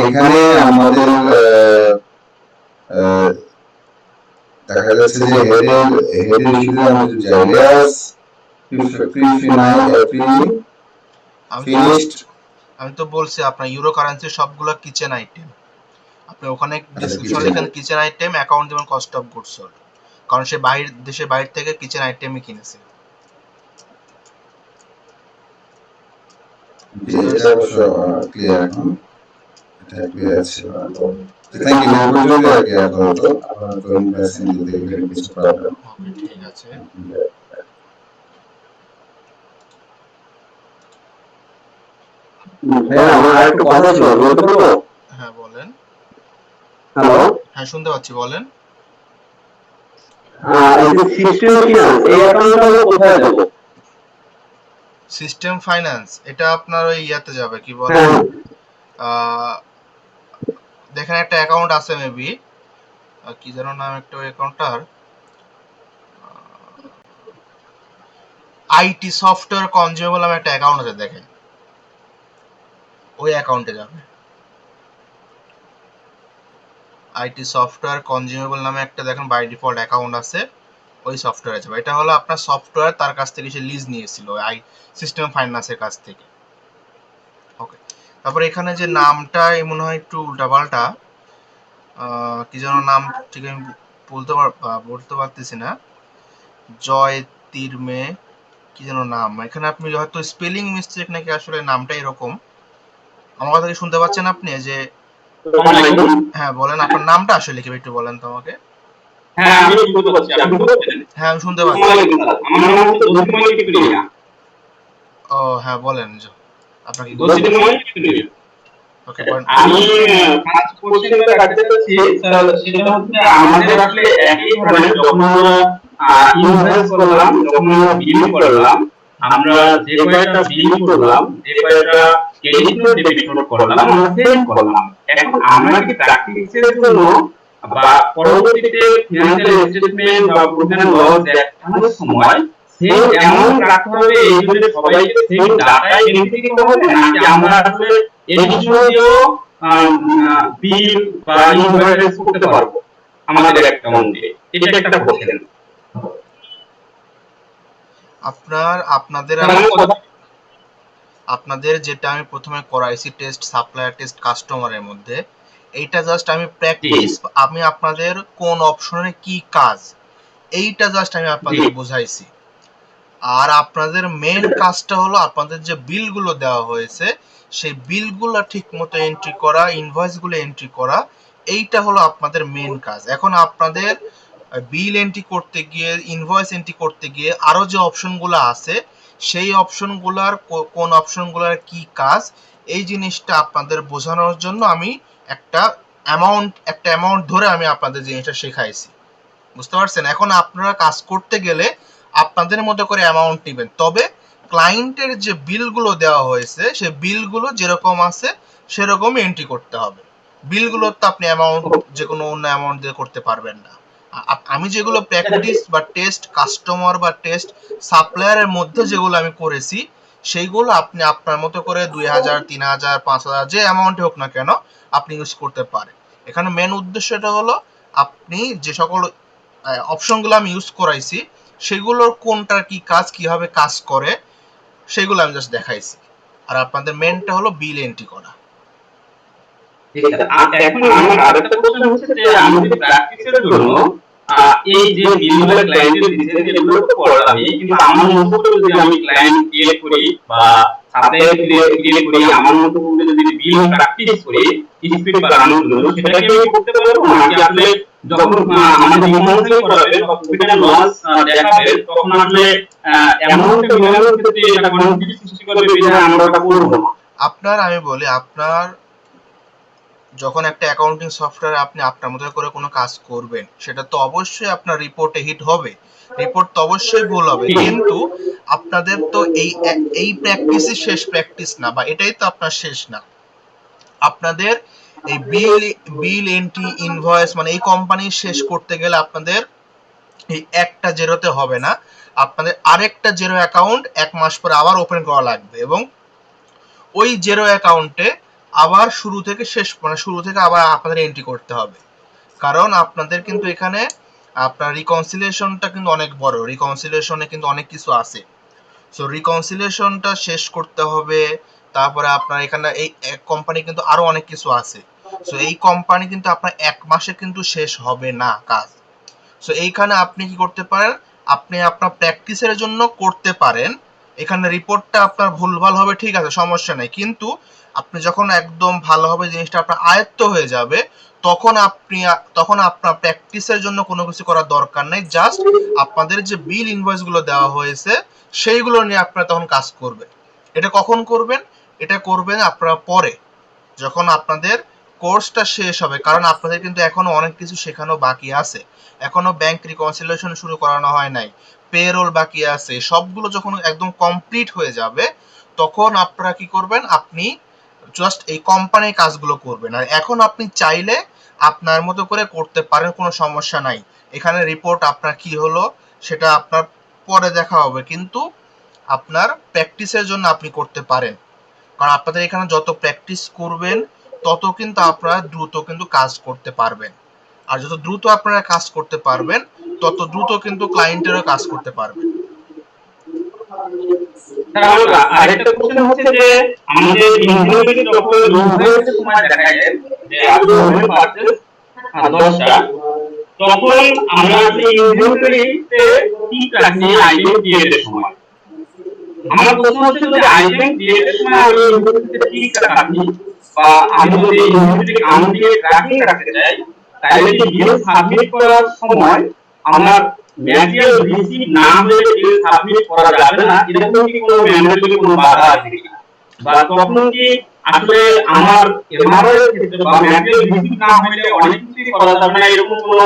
এখানে আমাদের দেখা যাচ্ছে যে হেডের ইস্যুতে আমরা যদি যাই লেয়ার্স ফিনিশড, আমি তো বলছি আপনার ইউরো কারেন্সি সবগুলো কিচেন আইটেম, আপনি ওখানে ডেসক্রিপশন লিখেন কিচেন আইটেম, অ্যাকাউন্ট দেবেন কস্ট অফ গুডস সোল্ড, কারণ সে বাইরে দেশের বাইরে থেকে কিচেন আইটেমই কিনেছে। এটা অবশ্য ক্লিয়ার এখন, এটা ক্লিয়ার আছে। থ্যাংক ইউ ম্যাম, বুঝতে আর কি আপাতত আপনারা তো ইনভেস্টিং দিতে কিছু প্রবলেম। ঠিক আছে, হ্যাঁ আমার আরেকটু কথা ছিল, বলতে পারবো? হ্যাঁ বলেন। হ্যালো, হ্যাঁ শুনতে পাচ্ছি, বলেন। এই যে সিস্টেম ফিনান্স, এই অ্যাকাউন্টটা আমরা কোথায় দেবো? সিস্টেম ফাইন্যান্স এটা আপনার ওই ইয়াতে যাবে, কি বলে, হ্যাঁ দেখেন একটা অ্যাকাউন্ট আছে মেবি, কি যেন নাম একটা ওই অ্যাকাউন্টটার, আইটি সফটওয়্যার কনজিউমেবল নামে একটা অ্যাকাউন্ট আছে, দেখেন ওই অ্যাকাউন্টে যাবে। আইটি সফটওয়্যার কনজিউমেবল নামে একটা দেখেন বাই ডিফল্ট অ্যাকাউন্ট আছে, ওই সফটওয়্যারে যাবে। এটা হলো আপনার সফটওয়্যার, তার কাছ থেকে সে লিজ নিয়েছিল আই সিস্টেম ফাইন্যান্সের কাছ থেকে। ওকে, তারপর এখানে যে নামটা মনে হয় একটু উল্টাপাল্টা, কি যেন নাম, ঠিক আমি বলতে পারতেছি না, জয় তিরমে কি যেন নাম। এখানে আপনি হয়তো স্পেলিং মিস্টেক নাকি আসলে নামটা এরকম। আমার কথা কি শুনতে পাচ্ছেন আপনি? যে হ্যাঁ বলেন, আপনার নামটা আসলে কি একটু বলেন তো আমাকে। হ্যাঁ আমি শুনতে পাচ্ছি, আপনি বলছেন? হ্যাঁ আমি শুনতে পাচ্ছি। আমার নাম হচ্ছে দোষিময় কিপ্রিয়া। ও হ্যাঁ বলেন, আপনার কি দোষিময় কিপ্রিয়া। ওকে বলেন। আমি ফার্স্ট কোশ্চেনটা কাটতে চাচ্ছি, সেটা হচ্ছে আমাদের আসলে একই ধরনের যখন আমরা ইনভেস্ট করলাম, যখন আমরা বিল করলাম, আমরা যে কয়টা বিল করলাম, যে কয়টা ক্রেডিট নোট ডেবিট নোট করলাম, আমরা সেম করলাম। এখন আমরা কি প্র্যাকটিসের জন্য বা পরবর্তীতে ফিনান্সিয়াল স্টেটমেন্ট বা প্রফিট এন্ড লস দেখানোর সময় সেম অ্যামাউন্ট রাখতে হবে, এই জন্য সবাইকে সেম ডাটাই এন্ট্রি করতে হবে, নাকি আমরা আসলে এডিশনাল বিল বা ইনভয়েস করতে পারবো আমাদের অ্যাকাউন্টে? এটা একটা কোশ্চেন। আপনাদের যেটা আমি প্রথমে করাইছি টেস্ট, সাপ্লায়ার টেস্ট কাস্টমারের মধ্যে, এইটা জাস্ট আমি প্র্যাকটিস, আমি আপনাদের কোন অপশনে কি কাজ, এইটা জাস্ট আমি আপনাদের বোঝাইছি। আর আপনাদের মেন কাজটা হলো আপনাদের যে বিলগুলো দেওয়া হয়েছে সেই বিলগুলো ঠিক মতো এন্ট্রি করা, ইনভয়েসগুলো এন্ট্রি করা, এইটা হলো আপনাদের মেন কাজ। এখন আপনাদের বিল এন্ট্রি করতে গিয়ে, ইনভয়েস এন্ট্রি করতে গিয়ে আরো যে অপশনগুলো আছে, সেই অপশনগুলোর কোন অপশনগুলোর কি কাজ, এই জিনিসটা আপনাদের বোঝানোর জন্য আমি একটা অ্যামাউন্ট ধরে আমি আপনাদের জিনিসটা শেখাইছি, বুঝতে পারছেন? এখন আপনারা কাজ করতে গেলে আপনাদের মতো করে অ্যামাউন্ট নেবেন, তবে ক্লায়েন্টের যে বিলগুলো দেওয়া হয়েছে সেই বিলগুলো যেরকম আছে সেরকমই এন্ট্রি করতে হবে। বিলগুলো তো আপনি অ্যামাউন্ট যে কোনো অন্য অ্যামাউন্ট দিয়ে করতে পারবেন না। আমি যেগুলো প্র্যাকটিস বা টেস্ট কাস্টমার বা টেস্ট সাপ্লায়ারের মধ্যে যেগুলো আমি করেছি সেইগুলো আপনি আপনার মতো করে 2000 3000 5000 যে অ্যামাউন্টে হোক না কেন আপনি ইউজ করতে পারেন। এখানে মেন উদ্দেশ্যটা হলো আপনি যে সকল অপশনগুলো আমি ইউজ করাইছি সেগুলোর কোনটার কি কাজ, কিভাবে কাজ করে সেগুলো আমি জাস্ট দেখাইছি। আর আপনাদের মেনটা হলো বিল এন্ট্রি করা। ঠিক আছে। এখন আমার আরেকটা কোশ্চেন হচ্ছে যে আমি যদি প্র্যাকটিসের জন্য এই যে বিলগুলো ক্লায়েন্টের দিতে এগুলো তো করলামই, কিন্তু আমার মতো করে যদি আমি ক্লায়েন্ট ক্রিয়েট করি বা সাপ্লায়ার ক্রিয়েট করি, আমার মতো করে যদি বিল প্র্যাকটিস করি স্পিড বাড়ানোর জন্য, সেটা কি আমি করতে পারবো নাকি আসলে যখন আমাদের ইমোশনাল করাবে বা প্রফিট এন্ড লস দেখাবে তখন আসলে অ্যামাউন্ট মিলানোর ক্ষেত্রে এটা কনফিউশন সৃষ্টি করবে, বিধায় আমরা এটা করব না? আপনার আমি বলি, আপনার যখন একটা অ্যাকাউন্টিং সফটওয়্যার আপনি আপনার মতো করে কোনো কাজ করবেন সেটা তো অবশ্যই আপনার রিপোর্টে হিট হবে, রিপোর্ট তো অবশ্যই ভুল হবে, কিন্তু আপনাদের তো এই প্র্যাকটিসই শেষ প্র্যাকটিস না, বা এটাই তো আপনার শেষ না। আপনাদের এই বিল এন্ট্রি ইনভয়েস মানে এই কোম্পানি শেষ করতে গেলে আপনাদের এই একটা জেরোতে হবে না, আপনাদের আরেকটা জেরো অ্যাকাউন্ট 1 মাস পরে আবার ওপেন করা লাগবে এবং ওই জেরো অ্যাকাউন্টে আবার শুরু থেকে শেষ মানে শুরু থেকে আবার আপনাদের এন্ট্রি করতে হবে। কারণ আপনাদের কিন্তু এখানে আপনার রিকনসিলিয়েশনটা কিন্তু অনেক বড়, রিকনসিলিয়েশনে কিন্তু অনেক কিছু আছে। সো রিকনসিলিয়েশনটা শেষ করতে হবে, তারপরে আপনার এখানে এই কোম্পানি কিন্তু আরো অনেক কিছু আছে। সো এই কোম্পানি কিন্তু আপনার 1 মাসে কিন্তু শেষ হবে না কাজ। সো এইখানে আপনি কি করতে পারেন, আপনি আপনার প্র্যাকটিসের জন্য করতে পারেন, এখানে রিপোর্টটা আপনার ভুলভাল হবে ঠিক আছে সমস্যা নেই, কিন্তু আপনি যখন একদম ভালোভাবে জিনিসটা আপনার আয়ত্ত হয়ে যাবে তখন আপনার প্র্যাকটিসের জন্য কোনো কিছু করার দরকার নেই, জাস্ট আপনাদের যে বিল ইনভয়েস গুলো দেওয়া হয়েছে সেইগুলো নিয়ে আপনারা তখন কাজ করবেন। এটা কখন করবেন? এটা করবেন আপনারা পরে যখন আপনাদের কোর্সটা শেষ হবে, কারণ আপনাদের কিন্তু এখনো অনেক কিছু শেখানো বাকি আছে, এখনো ব্যাংক রিকনসিলিয়েশন শুরু করানো হয় নাই, পেরোল বাকি আছে, সবগুলো যখন একদম কমপ্লিট হয়ে যাবে তখন আপনারা কি করবেন, আপনি জাস্ট এই কোম্পানির কাজগুলো করবেন। আর এখন আপনি চাইলে আপনার মতো করে করতে পারেন, কোনো সমস্যা নাই। এখানে রিপোর্ট আপনার কি হলো সেটা আপনার পরে দেখা হবে, কিন্তু আপনার প্র্যাকটিসের জন্য আপনি করতে পারেন, কারণ আপনাদের এখানে যত প্র্যাকটিস করবেন তত কিন্তু আপনারা দ্রুত কিন্তু কাজ করতে পারবেন, আর যত দ্রুত আপনারা কাজ করতে পারবেন তত দ্রুত কিন্তু ক্লায়েন্টেরও কাজ করতে পারবেন। তাহলে আরেকটা কোশ্চেন হচ্ছে যে আমাদের ইনভেন্টরি যখন ইনভয়েসের সময় দেখা যায় যে আপনি ওভেন পারচেজ 10টা, তখন আমরা আসলে ইনভেন্টরিতে কি রাখি আইটেম ক্রিয়েটের সময়? আমার প্রশ্ন হচ্ছে যে আইটেম ক্রিয়েটের সময় আমি ইনভেন্টরিতে কি রাখি, বা আমি যদি ইনভেন্টরি কাউন্ট দিয়ে ট্র্যাকিং রাখতে চাই তাহলে কি বিল সাবমিট করার সময় আমার ম্যাটেরিয়াল রিসিভ না হলে বিল সাবমিট করা যাবে না, এরকম কি কোনো ম্যানুয়ালি কোনো বাধা আছে কি, বা তখন কি আসলে আমার এমআরআই এর ক্ষেত্রে বা ম্যাটেরিয়াল রিসিভ না হলে অনেক কিছু করা যাবে না, এরকম কোনো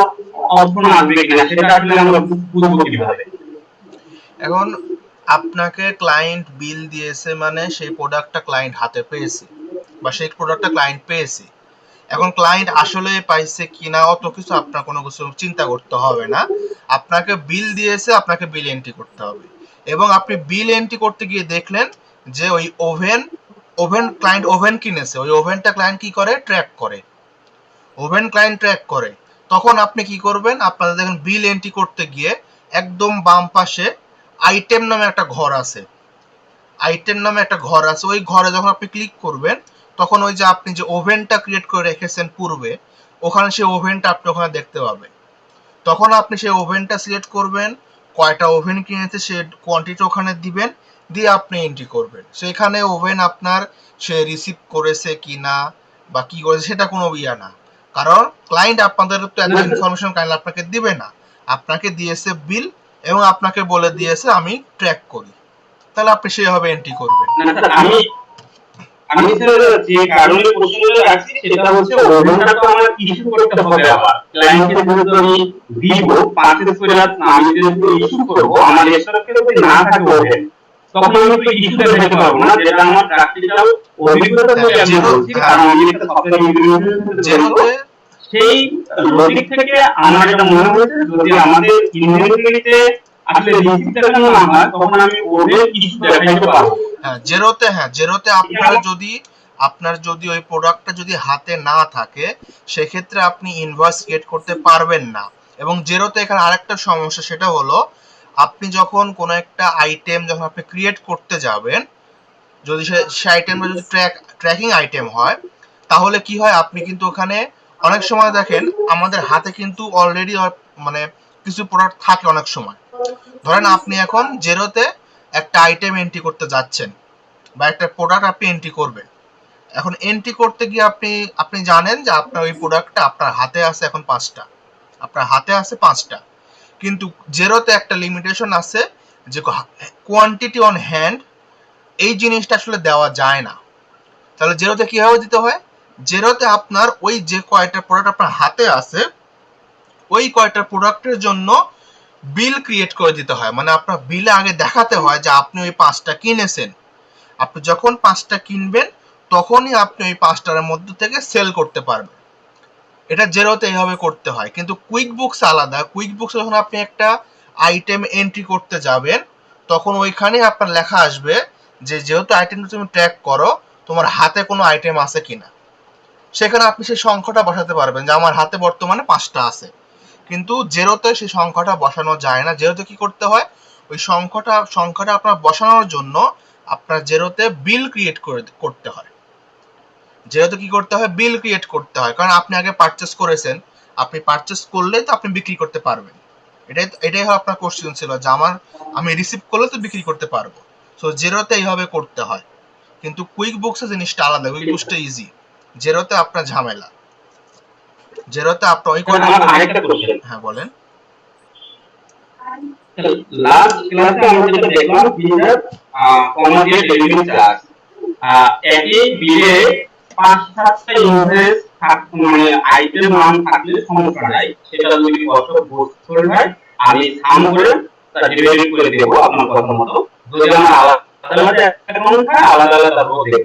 অপশন আসবে কিনা সেটা আসলে আমরা বুঝবো কিভাবে? এখন আপনাকে ক্লায়েন্ট বিল দিয়েছে মানে সেই প্রোডাক্টটা ক্লায়েন্ট হাতে পেয়েছে বা সেই প্রোডাক্টটা ক্লায়েন্ট পেয়েছে। এখন ক্লায়েন্ট আসলে পাইছে কিনা অত কিছু আপনার কোনো কিছু চিন্তা করতে হবে না, আপনাকে বিল দিয়েছে, আপনাকে বিল এন্ট্রি করতে হবে। এবং আপনি বিল এন্ট্রি করতে গিয়ে দেখলেন যে ওই ওভেন ক্লায়েন্ট ওভেন কিনেছে, ওই ওভেনটা ক্লায়েন্ট কি করে, ট্র্যাক করে, ওভেন ক্লায়েন্ট ট্র্যাক করে, তখন আপনি কি করবেন, আপনাদের দেখেন বিল এন্ট্রি করতে গিয়ে একদম বাম পাশে আইটেম নামে একটা ঘর আছে, আইটেম নামে একটা ঘর আছে, ওই ঘরে যখন আপনি ক্লিক করবেন তখন ওই যে আপনি যে ওভেনটা ক্রিয়েট করে রেখেছেন পূর্বে, ওখানে সেই ওভেনটা আপনি ওখানে দেখতে পাবেন। তখন আপনি সেই ওভেনটা সিলেক্ট করবেন, কয়টা ওভেন কিনেছে সে কোয়ান্টিটি ওখানে দিবেন, দিয়ে আপনি এন্ট্রি করবেন। সেখানে ওভেন আপনার সে রিসিভ করেছে কিনা বা কি করেছে সেটা কোনো ইয়া না, কারণ ক্লায়েন্ট আপনাদের তো এত ইনফরমেশন ক্লায়েন্ট আপনাকে দিবে না, আপনাকে দিয়েছে বিল এবং আপনাকে বলে দিয়েছে আমি ট্র্যাক করি, তাহলে আপনি সেভাবে এন্ট্রি করবেন। না স্যার, আমি স্যার যে কারণে কোশ্চেনটা রাখছি সেটা হচ্ছে ওভেনটা তো আমার ইস্যু করতে হবে, আবার ক্লায়েন্টকে যেহেতু আমি দিব পারচেজ করে আমি যেহেতু ইস্যু করব, আমার এসআরকে যদি না থাকে ওভেন তখন আমি তো ইস্যুটা দেখতে পারবো না, যেটা আমার প্র্যাকটিক্যাল অভিজ্ঞতা থেকে আমি বলছি, কারণ আমি একটা সফটওয়্যার ইমপ্লিমেন্টেশন সেই লজিক থেকে আমার এটা মনে হয়েছে যদি আমাদের ইনভেন্টরিতে আসলে রিসিপ্ট দেখানো না হয় তখন আমি ওদের কিছু দেখাইতে পারবো। জেরোতে আপনার যদি ওই প্রোডাক্টটা যদি হাতে না থাকে সেক্ষেত্রে আপনি ইনভয়েস ক্রিয়েট করতে পারবেন না। এবং জেরোতে এখানে আরেকটা সমস্যা, সেটা হলো আপনি যখন কোনো একটা আইটেম যখন আপনি ক্রিয়েট করতে যাবেন, যদি সে আইটেমটা যদি ট্র্যাকিং আইটেম হয়, তাহলে কি হয়, আপনি কিন্তু ওখানে অনেক সময় দেখেন আমাদের হাতে কিন্তু অলরেডি মানে কিছু প্রোডাক্ট থাকে অনেক সময়। ধরেন আপনি এখন জেরোতে একটা আইটেম এন্ট্রি করতে যাচ্ছেন বা একটা প্রোডাক্ট আপনি এন্ট্রি করবেন। এখন এন্ট্রি করতে গিয়ে আপনি জানেন যে আপনার ওই প্রোডাক্টটা আপনার হাতে আছে এখন 5টা, কিন্তু জেরোতে একটা লিমিটেশন আছে যে কোয়ান্টিটি অন হ্যান্ড, এই জিনিসটা আসলে দেওয়া যায় না। তাহলে জেরোতে কিভাবে দিতে হয়, জেরোতে আপনার ওই যে কয়টা প্রোডাক্ট আপনার হাতে আছে ওই কয়টা প্রোডাক্টের জন্য বিল ক্রিয়েট করে দিতে হয়। মানে আপনার বিলে আগে দেখাতে হয় যে আপনি ওই 5টা কিনেছেন। আপনি যখন 5টা কিনবেন তখনই আপনি ওই 5টার মধ্যে থেকে সেল করতে পারবেন। এটা জেরোতে এইভাবে করতে হয়। কিন্তু কুইক বুকস আলাদা। কুইক বুকস যখন আপনি একটা আইটেম এন্ট্রি করতে যাবেন তখন ওইখানে আপনার লেখা আসবে যে যেহেতু আইটেমটা তুমি ট্র্যাক করো তোমার হাতে কোনো আইটেম আছে কিনা। সেখানে আপনি সেই সংখ্যাটা বসাতে পারবেন যে আমার হাতে বর্তমানে 5টা আছে। কিন্তু জেরোতে সেই সংখ্যাটা বসানো যায় না। জেরোতে কি করতে হয়, ওই সংখ্যাটা আপনার বসানোর জন্য আপনার জেরোতে বিল ক্রিয়েট করতে হয়। জেরোতে কি করতে হয়, বিল ক্রিয়েট করতে হয়, কারণ আপনি আগে পারচেস করেছেন, আপনি পারচেস করলেই তো আপনি বিক্রি করতে পারবেন। এটাই আপনার কোশ্চেন ছিল যে আমি রিসিভ করলে তো বিক্রি করতে পারবো। সো জেরোতে এইভাবে করতে হয়। কিন্তু কুইক বুকসে জিনিসটা আলাদা। কুইক বুকসটা ইজি, জেরোতে আপনার ঝামেলা। জেরোতে আপনার ওই আরেকটা কোশ্চেন, হ্যাঁ বলেন। লাস্ট ক্লাসে আমরা যেটা দেখলাম বিলের কমা দিয়ে ডেলিভারি চার্জ, একই বিলে 5-7টা ইনভয়েস মানে আইটেম নাম থাকলে সমস্যা নাই, সেটা যদি কষ্ট করে হয় আমি সাম করে তা ডেলিভারি করে দেব আপনার কথা মতো। যদি আমার আলাদা অ্যাকাউন্ট হয় আলাদা আলাদা দেব,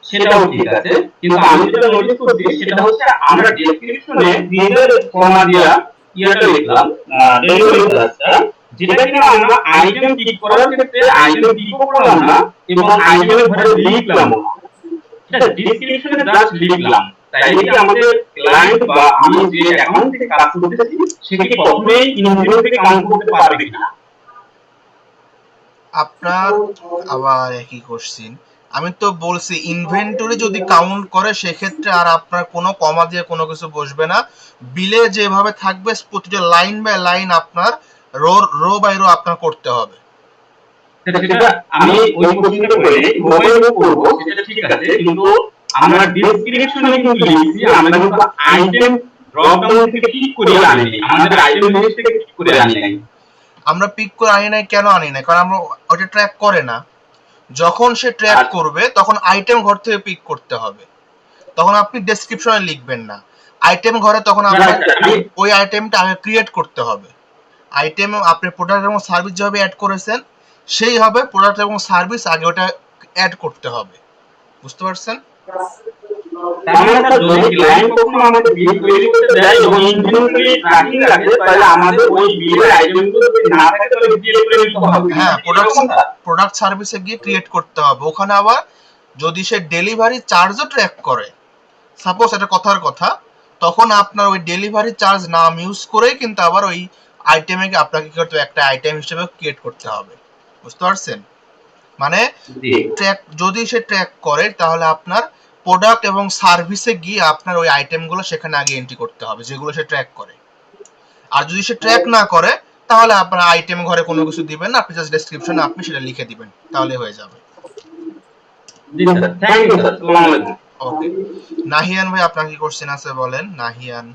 সেটাও ঠিক আছে। কিন্তু আমি যেটা নোটিস করছি সেটা হচ্ছে আমরা ডেসক্রিপশনে বিলের কমা দিয়া ইয়াটা লিখলাম ডেলিভারি চার্জটা, যেটা কিনা আমরা আইটেম ক্লিক করার ক্ষেত্রে আইটেম ক্লিক করলাম না এবং আইটেমের ঘরে লিখলাম না, এটা ডেসক্রিপশনে জাস্ট লিখলাম। তাই কি আমাদের ক্লায়েন্ট বা আমি যে অ্যাকাউন্ট থেকে কাজ করতেছি সে কি কখনোই ইনভেন্টরি থেকে কাউন্ট করতে পারবে কিনা? আপনার আবার একই কোশ্চেন। আমি তো বলছি ইনভেন্টরি যদি কাউন্ট করে সেক্ষেত্রে আর আপনার কোনো কমা দিয়ে কোনো কিছু বসবে না। বিলে যেভাবে থাকবে প্রতিটা লাইন বাই লাইন আপনার রো বাই রো আপনার করতে হবে। সেটা আমি ওই কোশ্চেনটা করে মোবাইল করব, সেটা ঠিক আছে, কিন্তু আমরা ডেসক্রিপশনে কিন্তু লিখছি আমরা কিন্তু আইটেম ড্রপ ডাউন থেকে ক্লিক করে আনি নাই, আমাদের আইটেম লিস্ট থেকে ক্লিক করে আনি নাই। আমরা পিক করে আনি নাই, কেন আনি নাই? কারণ আমরা ওটা ট্র্যাক করে না। যখন সে ট্র্যাক করবে তখন আইটেম ঘর থেকে পিক করতে হবে, তখন আপনি ডেসক্রিপশনে লিখবেন না। আইটেম ঘরে তখন আপনার ওই আইটেমটা আগে ক্রিয়েট করতে হবে। আইটেম আপনি প্রোডাক্ট এবং সার্ভিস যেভাবে অ্যাড করেছেন সেইভাবে প্রোডাক্ট এবং সার্ভিস আগে ওটা অ্যাড করতে হবে। বুঝতে পারছেন? তাহলে যদি ক্লায়েন্ট কখনো আমাদের বিল তৈরি করতে দেয় এবং ইনভেন্টরি ট্র্যাকিং রাখে তাহলে আমাদের ওই বিলের আইটেমগুলো যদি না থাকে তাহলে বিল করে নিতে হবে। হ্যাঁ, প্রোডাক্ট সার্ভিসে গিয়ে ক্রিয়েট করতে হবে। ওখানে আবার যদি সে ডেলিভারি চার্জও ট্র্যাক করে, সাপোজ এটা কথার কথা, তখন আপনার ওই ডেলিভারি চার্জ নাম ইউজ করেই কিন্তু আবার ওই আইটেমে আপনাকে কি করতে হবে, একটা আইটেম হিসেবে ক্রিয়েট করতে হবে। বুঝতে পারছেন? মানে ট্র্যাক যদি সে ট্র্যাক করে তাহলে আপনার প্রোডাক্ট এবং সার্ভিসে গিয়ে আপনার ওই আইটেমগুলো সেখানে আগে এন্ট্রি করতে হবে যেগুলো সে ট্র্যাক করে। আর যদি সে ট্র্যাক না করে তাহলে আপনার আইটেম ঘরে কোনো কিছু দিবেন না, আপনি জাস্ট ডেসক্রিপশনে আপনি সেটা লিখে দিবেন, তাহলে হয়ে যাবে। জি স্যার, থ্যাংক ইউ স্যার। আসসালামু আলাইকুম। ওকে, নাহিয়ান ভাই আপনার কি কোশ্চেন আছে বলেন। নাহিয়ান।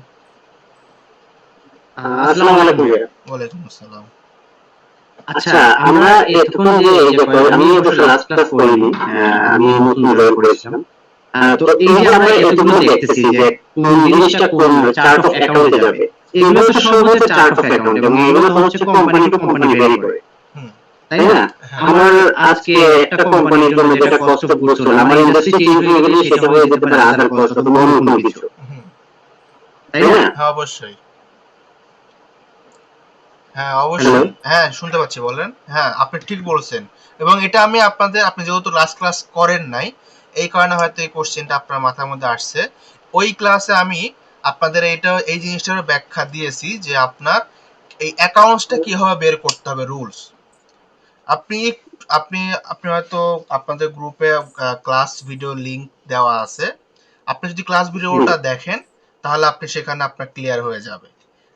আসসালামু আলাইকুম। ওয়ালাইকুম আসসালাম। আচ্ছা, আমরা এতক্ষণ যে এই যে আমি অবশ্য লাস্ট ক্লাস করিনি, আমি নতুন জয়েন করেছিলাম। তো এই যে আমরা এতক্ষণ দেখতেছি যে কোন জিনিসটা কোন চার্ট অফ অ্যাকাউন্টে যাবে, এগুলো তো সব হচ্ছে চার্ট অফ অ্যাকাউন্ট এবং এগুলো তো হচ্ছে কোম্পানি টু কোম্পানি ভ্যারি করে, তাই না? আমার আজকে একটা কোম্পানির জন্য যেটা কস্ট অফ গুডস হলো, আমার ইন্ডাস্ট্রি চেঞ্জ হয়ে গেলে সেটা হয়ে যেতে পারে আদার কস্ট অফ অন্য কোনো কিছু। তাই না? হ্যাঁ অবশ্যই, হ্যাঁ হ্যালো? অবশ্যই, হ্যাঁ শুনতে পাচ্ছি, বলেন। হ্যাঁ আপনি ঠিক বলছেন, এবং এটা আমি আপনি যেহেতু লাস্ট ক্লাস করেন নাই, এই কারণে হয়তো এই কোশ্চেনটা আপনার মাথার মধ্যে আসছে। ওই ক্লাসে আমি আপনাদের এই জিনিসটার ব্যাখ্যা দিয়েছি যে আপনার এই অ্যাকাউন্টসটা কিভাবে বের করতে হবে, রুলস। আপনি আপনি আপনি হয়তো আপনাদের গ্রুপে ক্লাস ভিডিও লিংক দেওয়া আছে, আপনি যদি ক্লাস ভিডিওটা দেখেন তাহলে আপনি সেখানে আপনার ক্লিয়ার হয়ে যাবে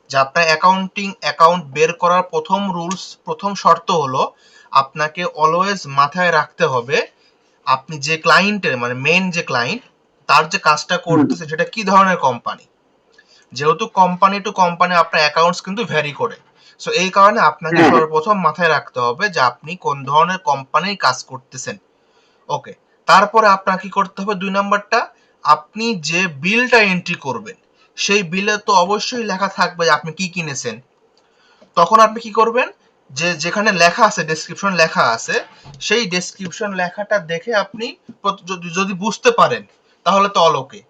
যে আপনার অ্যাকাউন্ট বের করার প্রথম শর্ত হলো আপনাকে অলওয়েজ মাথায় রাখতে হবে আপনি যে ক্লায়েন্টের মানে মেইন যে ক্লায়েন্ট তার যে কাজটা করতেছে সেটা কি ধরনের কোম্পানি। যেহেতু কোম্পানি টু কোম্পানি আপনার অ্যাকাউন্টস কিন্তু ভ্যারি করে, সো এই কারণে আপনাকে সর্বপ্রথম মাথায় রাখতে হবে যে আপনি কোন ধরনের কোম্পানির কাজ করতেছেন। ওকে, তারপরে আপনার কি করতে হবে, 2 নাম্বারটা, আপনি যে বিলটা এন্ট্রি করবেন সেই বিলে তো অবশ্যই লেখা থাকবে যে আপনি কি কিনেছেন। তখন আপনি কি করবেন, যেখানে লেখা আছে, ডেসক্রিপশন লেখা আছে, সেই ডেসক্রিপশন লেখাটা দেখে আপনি যদি বুঝতে পারেন তাহলে তো অল ওকে,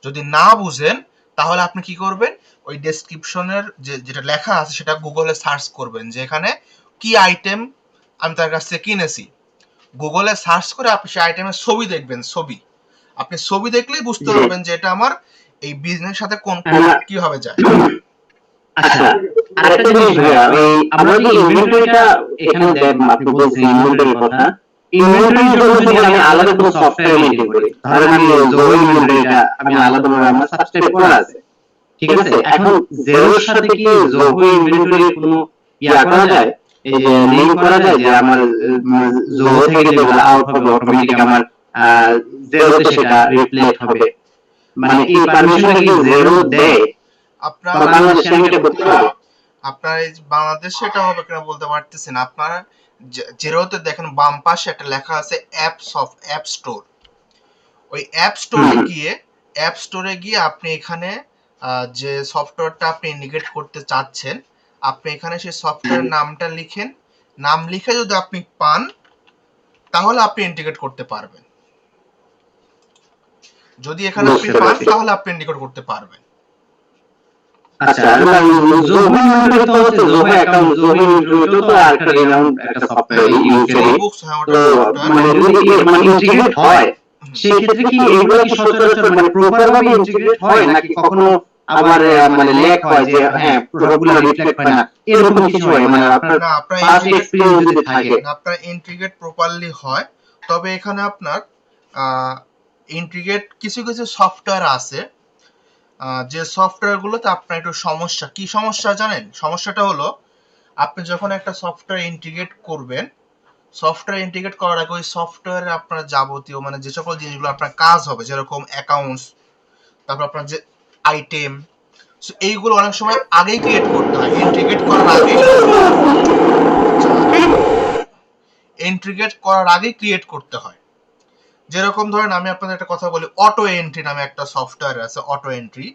যদি না বুঝেন তাহলে আপনি কি করবেন, ওই ডেসক্রিপশনের যেটা লেখা আছে সেটা গুগলে সার্চ করবেন যে এখানে কি আইটেম আমি তার কাছ থেকে কিনেছি। গুগলে সার্চ করে আপনি সেই আইটেমের ছবি দেখবেন, আপনি ছবি দেখলেই বুঝতে পারবেন যে এটা আমার এই বিজনেস সাথে কোন কিভাবে যায়। আচ্ছা, আরেকটা জিনিস ভাইয়া, আমরা যে ইনভেন্টরিটা এখানে আপনি বলছেন ইনভেন্টরির কথা, ইনভেন্টরির জন্য যদি আমি আলাদা কোনো সফটওয়্যার মেইনটেইন করি, ধরেন আমি জোহো ইনভেন্টরিটা আমি আলাদাভাবে আমার সাবস্ক্রাইব করা আছে, ঠিক আছে? এখন জেরোর সাথে কি জোহো ইনভেন্টরির কোনো করা যায়, এই যে লিংক করা যায় যে আমার জোহো থেকে যেগুলো আউট হবে অটোমেটিক আমার জেরোতে সেটা রিফ্লেক্ট হবে, মানে এই পারমিশনটা কি জেরো দেয়? আপনার বাংলাদেশে আমি এটা করতে পারবো? আপনার এই বাংলাদেশে এটা হবে কিনা বলতে পারতেছেন। আপনারা জেরোতে দেখেন বাম পাশে একটা লেখা আছে অ্যাপ স্টোর। ওই অ্যাপ স্টোরে গিয়ে আপনি এখানে যে সফটওয়্যারটা আপনি ইন্ডিকেট করতে চাচ্ছেন, আপনি এখানে সেই সফটওয়্যারের নামটা লিখেন। নাম লিখে যদি আপনি পান তাহলে আপনি ইন্ডিকেট করতে পারবেন। যদি এখানে আপনি পান তাহলে আপনি ইন্ডিকেট করতে পারবেন। আচ্ছা, জোহো ইনভেন্টরি তো হচ্ছে জোহো অ্যাকাউন্ট, জোহো ইনভেন্টরি তো আরেকটা রিনাউন্ড একটা সফটওয়্যার ইউকে, তো মানে যদি মানে ইন্টিগ্রেট হয় সেই ক্ষেত্রে কি এগুলো কি সচরাচর মানে প্রপার ভাবে ইন্টিগ্রেট হয় নাকি কখনো আবার মানে ল্যাগ হয় যে হ্যাঁ প্রোডাক্টগুলো রিফ্লেক্ট হয় না, এরকম কিছু হয়? মানে আপনার পাস্ট এক্সপেরিয়েন্স যদি থাকে। আপনার ইন্টিগ্রেট প্রপারলি হয়, তবে এখানে আপনার ইন্টিগ্রেট কিছু সফটওয়্যার আছে যে সফটওয়্যারগুলোতে আপনার একটু সমস্যা। কি সমস্যা জানেন? সমস্যাটা হলো আপনি যখন একটা সফটওয়্যার ইন্টিগ্রেট করবেন, সফটওয়্যার ইন্টিগ্রেট করার আগে ওই সফটওয়্যারে আপনার যাবতীয় মানে যে সকল জিনিসগুলো আপনার কাজ হবে, যেরকম অ্যাকাউন্টস, তারপর আপনার যে আইটেম, সো এইগুলো অনেক সময় আগেই ক্রিয়েট করতে হয়, ইন্টিগ্রেট করার আগে ক্রিয়েট করতে হয়। যেরকম ধরেন আমি আপনাদের একটা কথা বলি, অটো এন্ট্রি নামে একটা সফটওয়্যার আছে, অটো এন্ট্রি।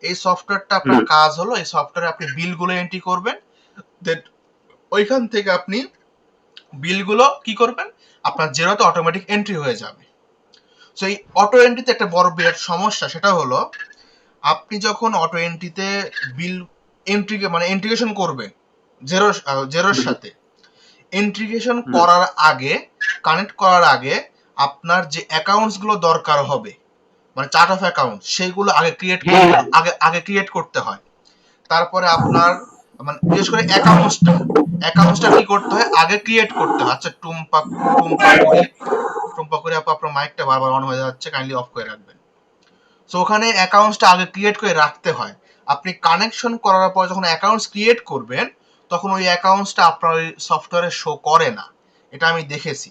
এই সফটওয়্যারটা আপনার কাজ হলো এই সফটওয়্যারে আপনি বিলগুলো এন্ট্রি করবেন, দেন ওইখান থেকে আপনি বিলগুলো কি করবেন, আপনার জেরোতে অটোমেটিক এন্ট্রি হয়ে যাবে। সো এই অটো এন্ট্রিতে একটা বড় বিরাট সমস্যা, সেটা হলো আপনি যখন অটো এন্ট্রিতে বিল মানে ইন্টিগ্রেশন করবেন জেরোর সাথে, ইন্টিগ্রেশন করার আগে, কানেক্ট করার আগে আপনার যে অ্যাকাউন্টস গুলো দরকার হবে, মানে চার্ট অফ অ্যাকাউন্ট, সেইগুলো আগে ক্রিয়েট করতে হয়। তারপরে আপনার মানে বিশেষ করে অ্যাকাউন্টসটা কি করতে হয়, আগে ক্রিয়েট করতে হয়। আচ্ছা টুম্পা করে আপনার মাইকটা বারবার অন হয়ে যাচ্ছে, কাইন্ডলি অফ করে রাখবেন। সো ওখানে অ্যাকাউন্টসটা আগে ক্রিয়েট করে রাখতে হয়। আপনি কানেকশন করার পর যখন অ্যাকাউন্টস ক্রিয়েট করবেন তখন ওই অ্যাকাউন্টসটা আপনার ওই সফটওয়্যারে শো করে না, এটা আমি দেখেছি।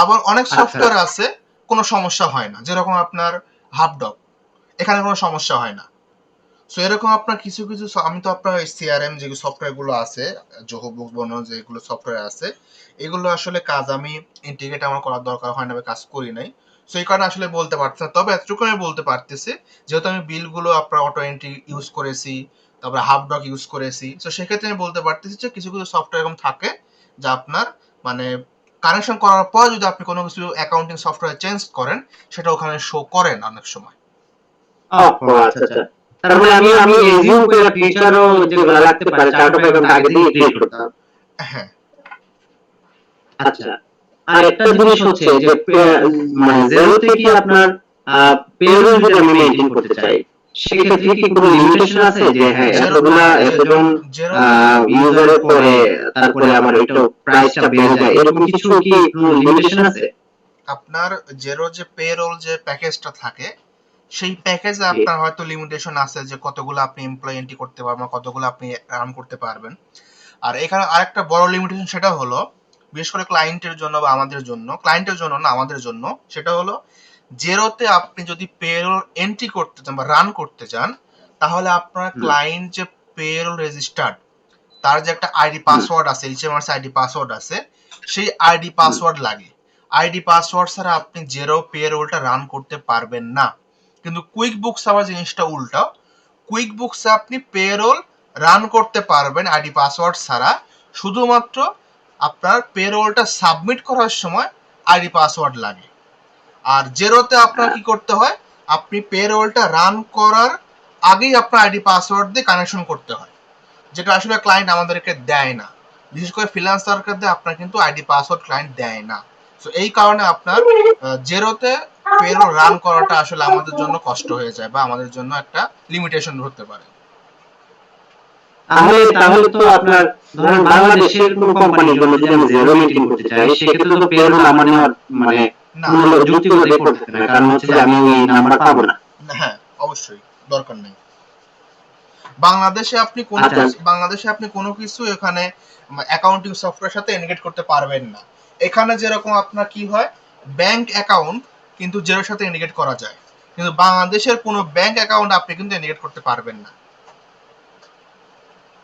আবার অনেক সফটওয়্যার আছে কোনো সমস্যা হয় না, যেরকম আপনার হাবডক, এখানে কোনো সমস্যা হয় না। সো এরকম আপনার কিছু আমি তো আপনার সিআরএম যে সফটওয়্যার গুলো আছে, জোহো বুকস বানানো যেগুলো সফটওয়্যার আছে, এগুলো আসলে কাজ আমি ইন্টিগ্রেট আমার করার দরকার হয় না, আমি কাজ করি নাই। সো এই কারণে আসলে বলতে পারছি না, তবে এতটুকু আমি বলতে পারতেছি যেহেতু আমি বিলগুলো আপনার অটো এন্ট্রি ইউজ করেছি, তারপরে হাবডক ইউজ করেছি, সো সেক্ষেত্রে আমি বলতে পারতেছি যে কিছু সফটওয়্যার এরকম থাকে যা আপনার মানে কানেকশন করার পর যদি আপনি কোনো কিছু অ্যাকাউন্টিং সফটওয়্যার চেঞ্জ করেন সেটা ওখানে শো করে না অনেক সময়। আচ্ছা আচ্ছা, তারপরে আমি এজিউম করে ফিউচারও যেগুলো লাগতে পারে চার্ট অফ অ্যাকাউন্ট আগে থেকে ক্রিয়েট করতাম। হ্যাঁ আচ্ছা, আর একটা জিনিস হচ্ছে যে মানে জেরোতে কি আপনার পেরোল যদি আমি মেইনটেইন করতে চাই সেক্ষেত্রে কি কোনো লিমিটেশন আছে যে হ্যাঁ এতজন ইউজারের পরে তারপরে আমার এটা প্রাইসটা বেড়ে যায়, এরকম কিছু কি কোনো লিমিটেশন আছে? আপনার জেরো যে পেরোল যে প্যাকেজটা থাকে সেই প্যাকেজে আপনার হয়তো লিমিটেশন আছে যে কতগুলো আপনি এমপ্লয়ি এন্ট্রি করতে পারবেন, কতগুলো আপনি রান করতে পারবেন। আর এখানে আরেকটা বড় লিমিটেশন সেটা হলো বিশেষ করে ক্লায়েন্টের জন্য বা আমাদের জন্য, ক্লায়েন্টের জন্য না আমাদের জন্য, সেটা হলো জেরোতে আপনি যদি পেরোল এন্ট্রি করতে চান বা রান করতে চান তাহলে আপনার ক্লায়েন্ট যে পেরোল রেজিস্টার্ড তার যে একটা আইডি পাসওয়ার্ড আছে, এইচএমআরসি আইডি পাসওয়ার্ড আছে, সেই আইডি পাসওয়ার্ড লাগে। আইডি পাসওয়ার্ড ছাড়া আপনি জেরো পেরোলটা রান করতে পারবেন না। কিন্তু কুইক বুকস আবার জিনিসটা উল্টা, কুইক বুকসে আপনি পেরোল রান করতে পারবেন আইডি পাসওয়ার্ড ছাড়া, শুধুমাত্র আপনার পেরোলটা সাবমিট করার সময় আইডি পাসওয়ার্ড লাগে। আর জেরোতে আপনার কি করতে হয়, আপনি পেরোলটা রান করার আগেই আপনার আইডি পাসওয়ার্ড দিয়ে কানেকশন করতে হয়, যেটা আসলে ক্লায়েন্ট আমাদেরকে দেয় না। বিশেষ করে ফ্রিল্যান্সারকে দিয়ে আপনার কিন্তু আইডি পাসওয়ার্ড ক্লায়েন্ট দেয় না। তো এই কারণে আপনার জেরোতে পেরোল রান করাটা আসলে আমাদের জন্য কষ্ট হয়ে যায় বা আমাদের জন্য একটা লিমিটেশন হতে পারে। তাহলে তো আপনার ধরেন বাংলাদেশের কোন কোম্পানির জন্য যদি আমি জেরো মেইনটেইন করতে চাই সেক্ষেত্রে তো পেরোল আমার নেওয়ার মানে কোনো যুক্তিগত রেকর্ড থাকে না, কারণ হচ্ছে যে আমি ওই নাম্বার পাবো না। হ্যাঁ অবশ্যই দরকার নেই। বাংলাদেশে আপনি কোনো কিছু এখানে অ্যাকাউন্টিং সফটওয়্যারের সাথে ইন্টিগ্রেট করতে পারবেন না। এখানে যেরকম আপনার কি হয়, ব্যাংক অ্যাকাউন্ট কিন্তু জেরোর সাথে ইন্টিগ্রেট করা যায়, কিন্তু বাংলাদেশের কোনো ব্যাংক অ্যাকাউন্ট আপনি কিন্তু ইন্টিগ্রেট করতে পারবেন না।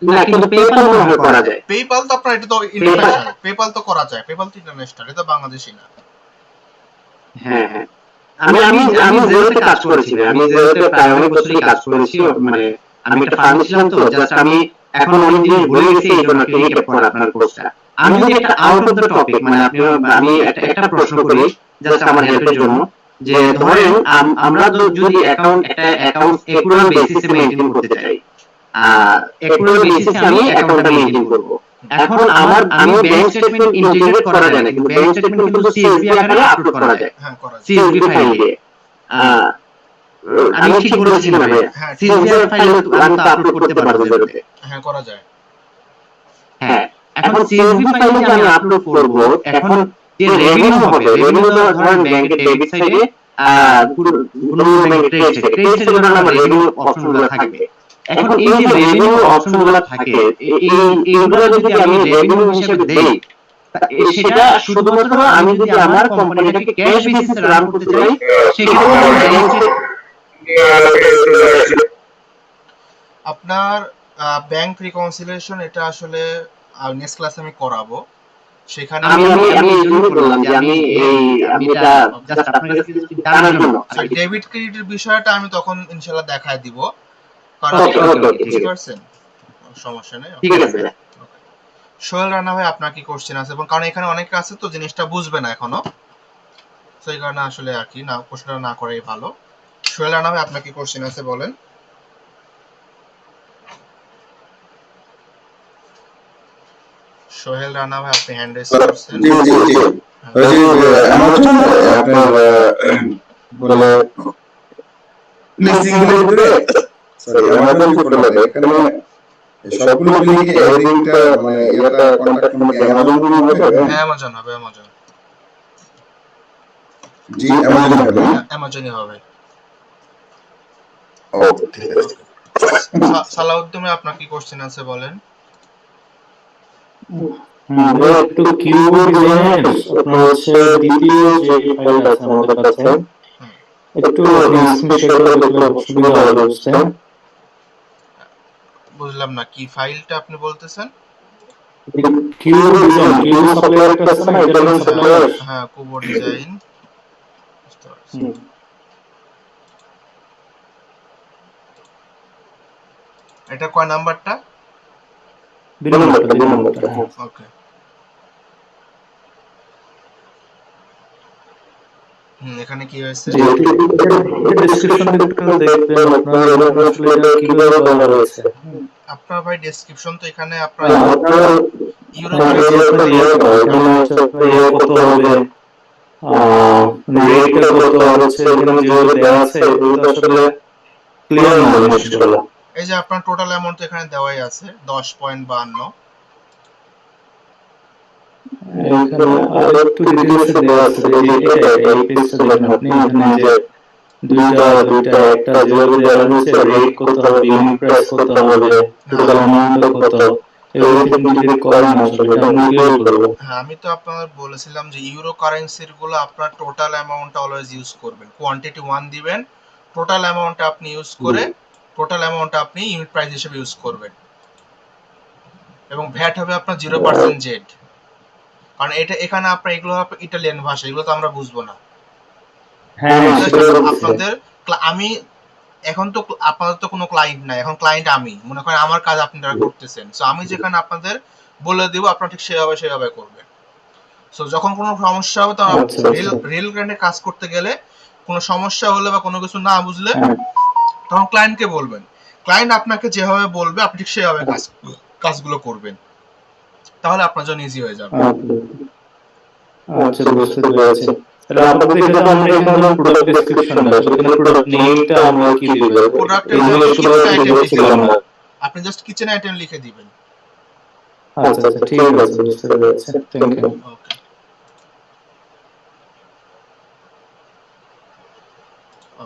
না, কিন্তু পেপ্যাল মনে হয় করা যায়। পেপ্যাল তো আপনার এটা তো ইন্টারন্যাশনাল, পেপ্যাল তো করা যায়, পেপ্যাল তো ইন্টারন্যাশনাল, এটা বাংলাদেশি না। হ্যাঁ হ্যাঁ, আমি জেরোতে কাজ করেছি, আমি জেরোতে প্রায় অনেক বছরই কাজ করেছি, মানে আমি একটা ফার্মে ছিলাম, তো জাস্ট আমি এখন অনেক জিনিস ভুলে গেছি, এই জন্য একটু রিক্যাপ করা আপনার কোর্সটা। আমি যদি একটা আউট অফ দ্য টপিক মানে আমি একটা প্রশ্ন করি জাস্ট আমার হেল্পের জন্য, যে ধরেন আমরা যদি একটা অ্যাকাউন্ট একুরাল বেসিসে মেইনটেইন করতে চাই, একুরাল বেসিসে আমি অ্যাকাউন্টটা মেইনটেইন করব। এখন আমি ব্যাংক স্টেটমেন্ট ইন্টিগ্রেট করা যায় না, কিন্তু ব্যাংক স্টেটমেন্ট কিন্তু সিএসভি আকারে আপলোড করা যায়, সিএসভি ফাইল দিয়ে। আমি ঠিক বলেছি না ভাই? সিএসভি ফাইল আমি তো আপলোড করতে পারবো জেরোতে। হ্যাঁ করা যায়। হ্যাঁ, এখন সিএসভি ফাইল যে আমি আপলোড করব, এখন যে রেভিনিউ হবে, রেভিনিউ ধরেন ব্যাংকের ডেবিট সাইডে কোনো ব্যাংকের ক্রেডিট সাইডে ধরেন আমার রেভিনিউ অপশনগুলো থাকবে। এখন এই যে রেভিনিউ অপশনগুলো থাকে, এইগুলো যদি আমি রেভিনিউ হিসেবে দেই, সেটা শুধুমাত্র আমি যদি আমার কোম্পানিটাকে ক্যাশ বেসিসে রান করতে চাই সেক্ষেত্রে আপনার ব্যাংক রিকনসিলিয়েশন এটা আসলে নেক্সট ক্লাসে আমি করাবো। সেখানে আমি এই জন্য বললাম যে আমি এটা জাস্ট আপনার কাছে জানার জন্য, ডেবিট ক্রেডিটের বিষয়টা আমি তখন ইনশাআল্লাহ দেখায় দিব। কারণ বুঝতে পারছেন, সমস্যা নেই। ঠিক আছে। সোহেল রানা ভাই, আপনার কি কোশ্চেন আছে? এবং কারণ এখানে অনেকে আছে তো জিনিসটা বুঝবে না এখনো, সেই কারণে আসলে আর কি না কোশ্চেনটা না করাই ভালো। সোহেল রানা ভাই, আপনার কি কোশ্চেন আছে বলেন। সোহেল রানা ভাই, আপনি হ্যান্ড রেজ করছেন। জি জি জি, ওই যে অ্যামাজন আপনার বলে লিস্টিং এর ভিতরে, সরি অ্যামাজন ফুটবল এখানে সবগুলো ক্লিনিকে হেডিংটা মানে এটা কন্টাক্ট নম্বর অ্যামাজন গুলো হবে। হ্যাঁ অ্যামাজন হবে, অ্যামাজন। জি অ্যামাজন হবে, অ্যামাজনই হবে। ওকে ঠিক আছে। সালাউদ্দিন ভাই, আপনার কি কোশ্চেন আছে বলেন। একটু কিউবো ডিজাইনের আপনার হচ্ছে দ্বিতীয় যে ফাইল আছে আমাদের কাছে, একটু স্ক্রিন শেয়ার করে দেখলে সুবিধা হবে বুঝতে। বুঝলাম না কি ফাইলটা আপনি বলতেছেন। কিউবো ডিজাইন, কিউবো সাপ্লায়ার একটা আছে না, ইটালিয়ান সাপ্লায়ার। হ্যাঁ কুবো ডিজাইন। এটা কয় নাম্বারটা? 2 নাম্বারটা। ওকে। এখানে কি হয়েছে? যে এটা ডেসক্রিপশন একটু দেখবেন আপনারা এখানে আসলে এটা কিভাবে বলা রয়েছে। আপনার ভাই ডেসক্রিপশন তো এখানে আপনার আপনারা ইউরো এখানে হচ্ছে আপনার কত হবে, রেটটা কত হচ্ছে, এখানে যেগুলো দেওয়া আছে এগুলো তো আসলে ক্লিয়ার না জিনিসগুলো। এই যে আপনার টোটাল অ্যামাউন্ট এখানে দেওয়াই আছে 10.52। এখানে আর একটু ডিটেইলসে দেওয়া আছে যে এটা এই পেজটা দেখেন আপনি, এখানে যে দুইটা একটা যেভাবে দেওয়া হয়েছে, রেট কত হবে, বিলিং প্রাইস কত হবে, টোটাল অ্যামাউন্ট কত, এভরিথিং ডিটেইল করা না আসলে এটা আমি ক্লিয়ার করব। হ্যাঁ, আমি তো আপনাদের বলেছিলাম যে ইউরো কারেন্সির গুলো আপনার টোটাল অ্যামাউন্টটা অলওয়েজ ইউজ করবেন, কোয়ান্টিটি 1 দিবেন, টোটাল অ্যামাউন্টটা আপনি ইউজ করে টোটাল অ্যামাউন্টটা আপনি ইউনিট প্রাইস হিসেবে ইউজ করবেন, এবং ভ্যাট হবে আপনার 0% জেড, কারণ এটা এখানে আপনার এগুলো ইটালিয়ান ভাষা, এগুলো তো আমরা বুঝবো না। হ্যাঁ আপনাদের আমি এখন তো আপনাদের তো কোনো ক্লায়েন্ট নাই, এখন ক্লায়েন্ট আমি, মনে করেন আমার কাজ আপনারা করতেছেন, সো আমি যেখানে আপনাদের বলে দেব আপনারা ঠিক সেভাবে করবেন। সো যখন কোনো সমস্যা হবে, তখন রিয়েল গ্রাইন্ডে কাজ করতে গেলে কোনো সমস্যা হলে বা কোনো কিছু না বুঝলে তখন ক্লায়েন্টকে বলবেন, ক্লায়েন্ট আপনাকে যেভাবে বলবে আপনি ঠিক সেভাবে কাজগুলো করবেন, তাহলে আপনার জন্য ইজি হয়ে যাবে। আচ্ছা, বুঝতে পেরেছি। তাহলে আপাতত এটা তো আমরা এখানে প্রোডাক্ট ডেসক্রিপশনটা, এখানে প্রোডাক্ট নেমটা আমরা কি দিব? প্রোডাক্টের এই জিনিসগুলো দেখছিলাম না। আপনি জাস্ট কিচেন আইটেম লিখে দিবেন। আচ্ছা আচ্ছা, ঠিক আছে, বুঝতে পেরেছি। Thank you. Okay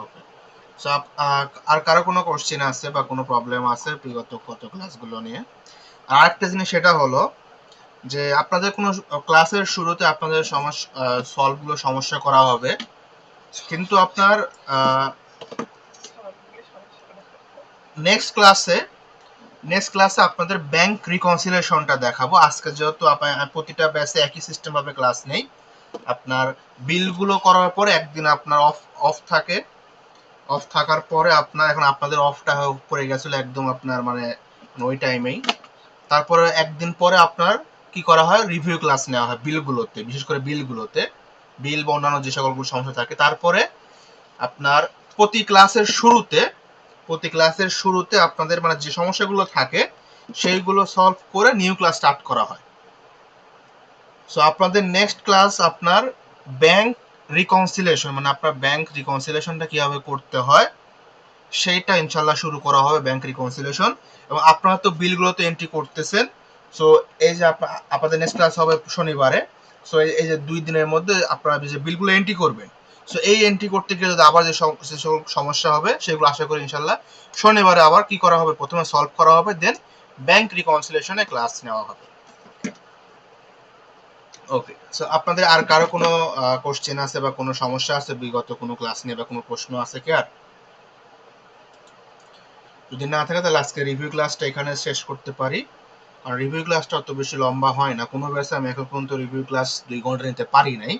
okay. So আর কারো কোনো কোশ্চেন আছে বা কোনো প্রবলেম আছে বিগত কত ক্লাসগুলো নিয়ে? আর একটা জিনিস সেটা হলো যে আপনাদের কোনো ক্লাসের শুরুতে আপনাদের সলভগুলো সমস্যা করা হবে, কিন্তু আপনার নেক্সট ক্লাসে আপনাদের ব্যাংক রিকনসিলিয়েশনটা দেখাবো। আজকে যেহেতু প্রতিটা ব্যাচে একই সিস্টেম ভাবে ক্লাস নেই, আপনার বিলগুলো করার পরে একদিন আপনার অফ থাকে, অফ থাকার পরে আপনার এখন আপনাদের অফটা পড়ে গেছিল একদম আপনার মানে ওই টাইমেই, তারপরে একদিন পরে আপনার কি করা হয়, রিভিউ ক্লাস নেওয়া হয় বিলগুলোতে, বিশেষ করে বিল বা অন্যান্য যে সকল সমস্যা থাকে। তারপরে আপনার প্রতি ক্লাসের শুরুতে আপনাদের মানে যে সমস্যাগুলো থাকে সেইগুলো সলভ করে নিউ ক্লাস স্টার্ট করা হয়। সো আপনাদের নেক্সট ক্লাস আপনার ব্যাংক রিকনসিলিয়েশন, মানে আপনার ব্যাংক রিকনসিলিয়েশনটা কিভাবে করতে হয় সেইটা ইনশাল্লাহ শুরু করা হবে, ব্যাংক রিকনসিলিয়েশন। এবং আপনারা তো বিলগুলো তো এন্ট্রি করতেছেন, সো এই যে আপনাদের নেক্সট ক্লাস হবে শনিবারে, সো এই যে 2 দিনের মধ্যে আপনারা যে বিলগুলো এন্ট্রি করবেন, সো এই এন্ট্রি করতে গেলে আবার যে সমস্যা হবে সেগুলো আশা করি ইনশাল্লাহ শনিবারে আবার কি করা হবে, প্রথমে সলভ করা হবে, দেন ব্যাংক রিকনসিলিয়েশনে ক্লাস নেওয়া হবে। ওকে, সো আপনাদের আর কারো কোনো কোশ্চেন আছে বা কোনো সমস্যা আছে বিগত কোনো ক্লাস নিয়ে বা কোনো প্রশ্ন আছে কি? আর যদি না থাকে তাহলে আজকে রিভিউ ক্লাসটা এখানে শেষ করতে পারি। আর রিভিউ ক্লাসটা অত বেশি লম্বা হয় না, কোনো ব্যাচে আমি এখন পর্যন্ত রিভিউ ক্লাস 2 ঘন্টা নিতে পারি নাই,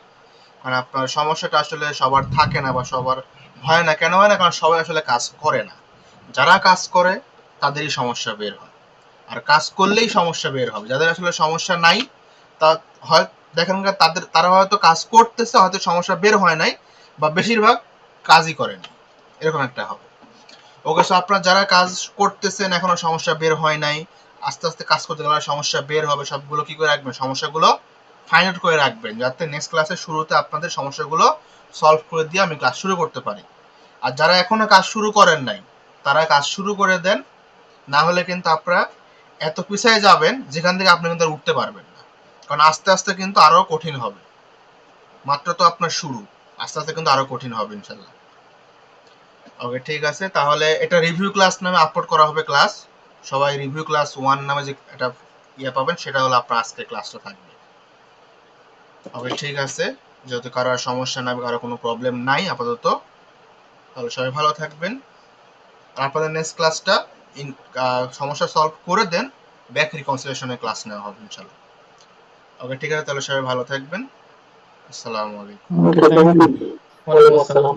কারণ আপনার সমস্যাটা আসলে সবার থাকে না বা সবার হয় না। কেন হয় না? কারণ সবাই আসলে কাজ করে না, যারা কাজ করে তাদেরই সমস্যা বের হয়, আর কাজ করলেই সমস্যা বের হবে। যাদের আসলে সমস্যা নাই তা হয় দেখেন তারা হয়তো কাজ করতেছে, হয়তো সমস্যা বের হয় নাই, বা বেশিরভাগ কাজই করেনি, এরকম একটা হবে। ওকে, সো আপনারা যারা কাজ করতেছেন এখনো সমস্যা বের হয় নাই, আস্তে আস্তে কাজ করতে গেলে সমস্যা বের হবে, সবগুলো কি করে রাখবেন, সমস্যাগুলো ফাইন্ড আউট করে রাখবেন, যাতে নেক্সট ক্লাসের শুরুতে আপনাদের সমস্যাগুলো সলভ করে দিয়ে আমি ক্লাস শুরু করতে পারি। আর যারা এখনো কাজ শুরু করেন নাই তারা কাজ শুরু করে দেন, না হলে কিন্তু আপনারা এত পিছায় যাবেন যেখান থেকে আপনি কিন্তু উঠতে পারবেন না, কারণ আস্তে আস্তে কিন্তু আরো কঠিন হবে। মাত্র তো আপনার শুরু, আস্তে আস্তে কিন্তু আরো কঠিন হবে ইনশাল্লাহ। ওকে, ঠিক আছে, তাহলে এটা রিভিউ ক্লাস নামে আপলোড করা হবে ক্লাস, সবাই রিভিউ ক্লাস 1 নামে যে এটা পাবেন সেটা হলো আপনার আজকের ক্লাসটা থাকবে। ওকে, ঠিক আছে, যেহেতু কারো আর সমস্যা নাই, কারো কোনো প্রবলেম নাই আপাতত, তাহলে সবাই ভালো থাকবেন। আর আপনাদের নেক্সট ক্লাসটা সমস্যা সলভ করে দেন ব্যাক রিকনসিলিয়েশনের ক্লাস নেওয়া হবে ইনশাআল্লাহ। ওকে, ঠিক আছে, তাহলে সবাই ভালো থাকবেন। আসসালামু আলাইকুম। ওকে, থ্যাংক ইউ। ওয়ালাইকুম আসসালাম।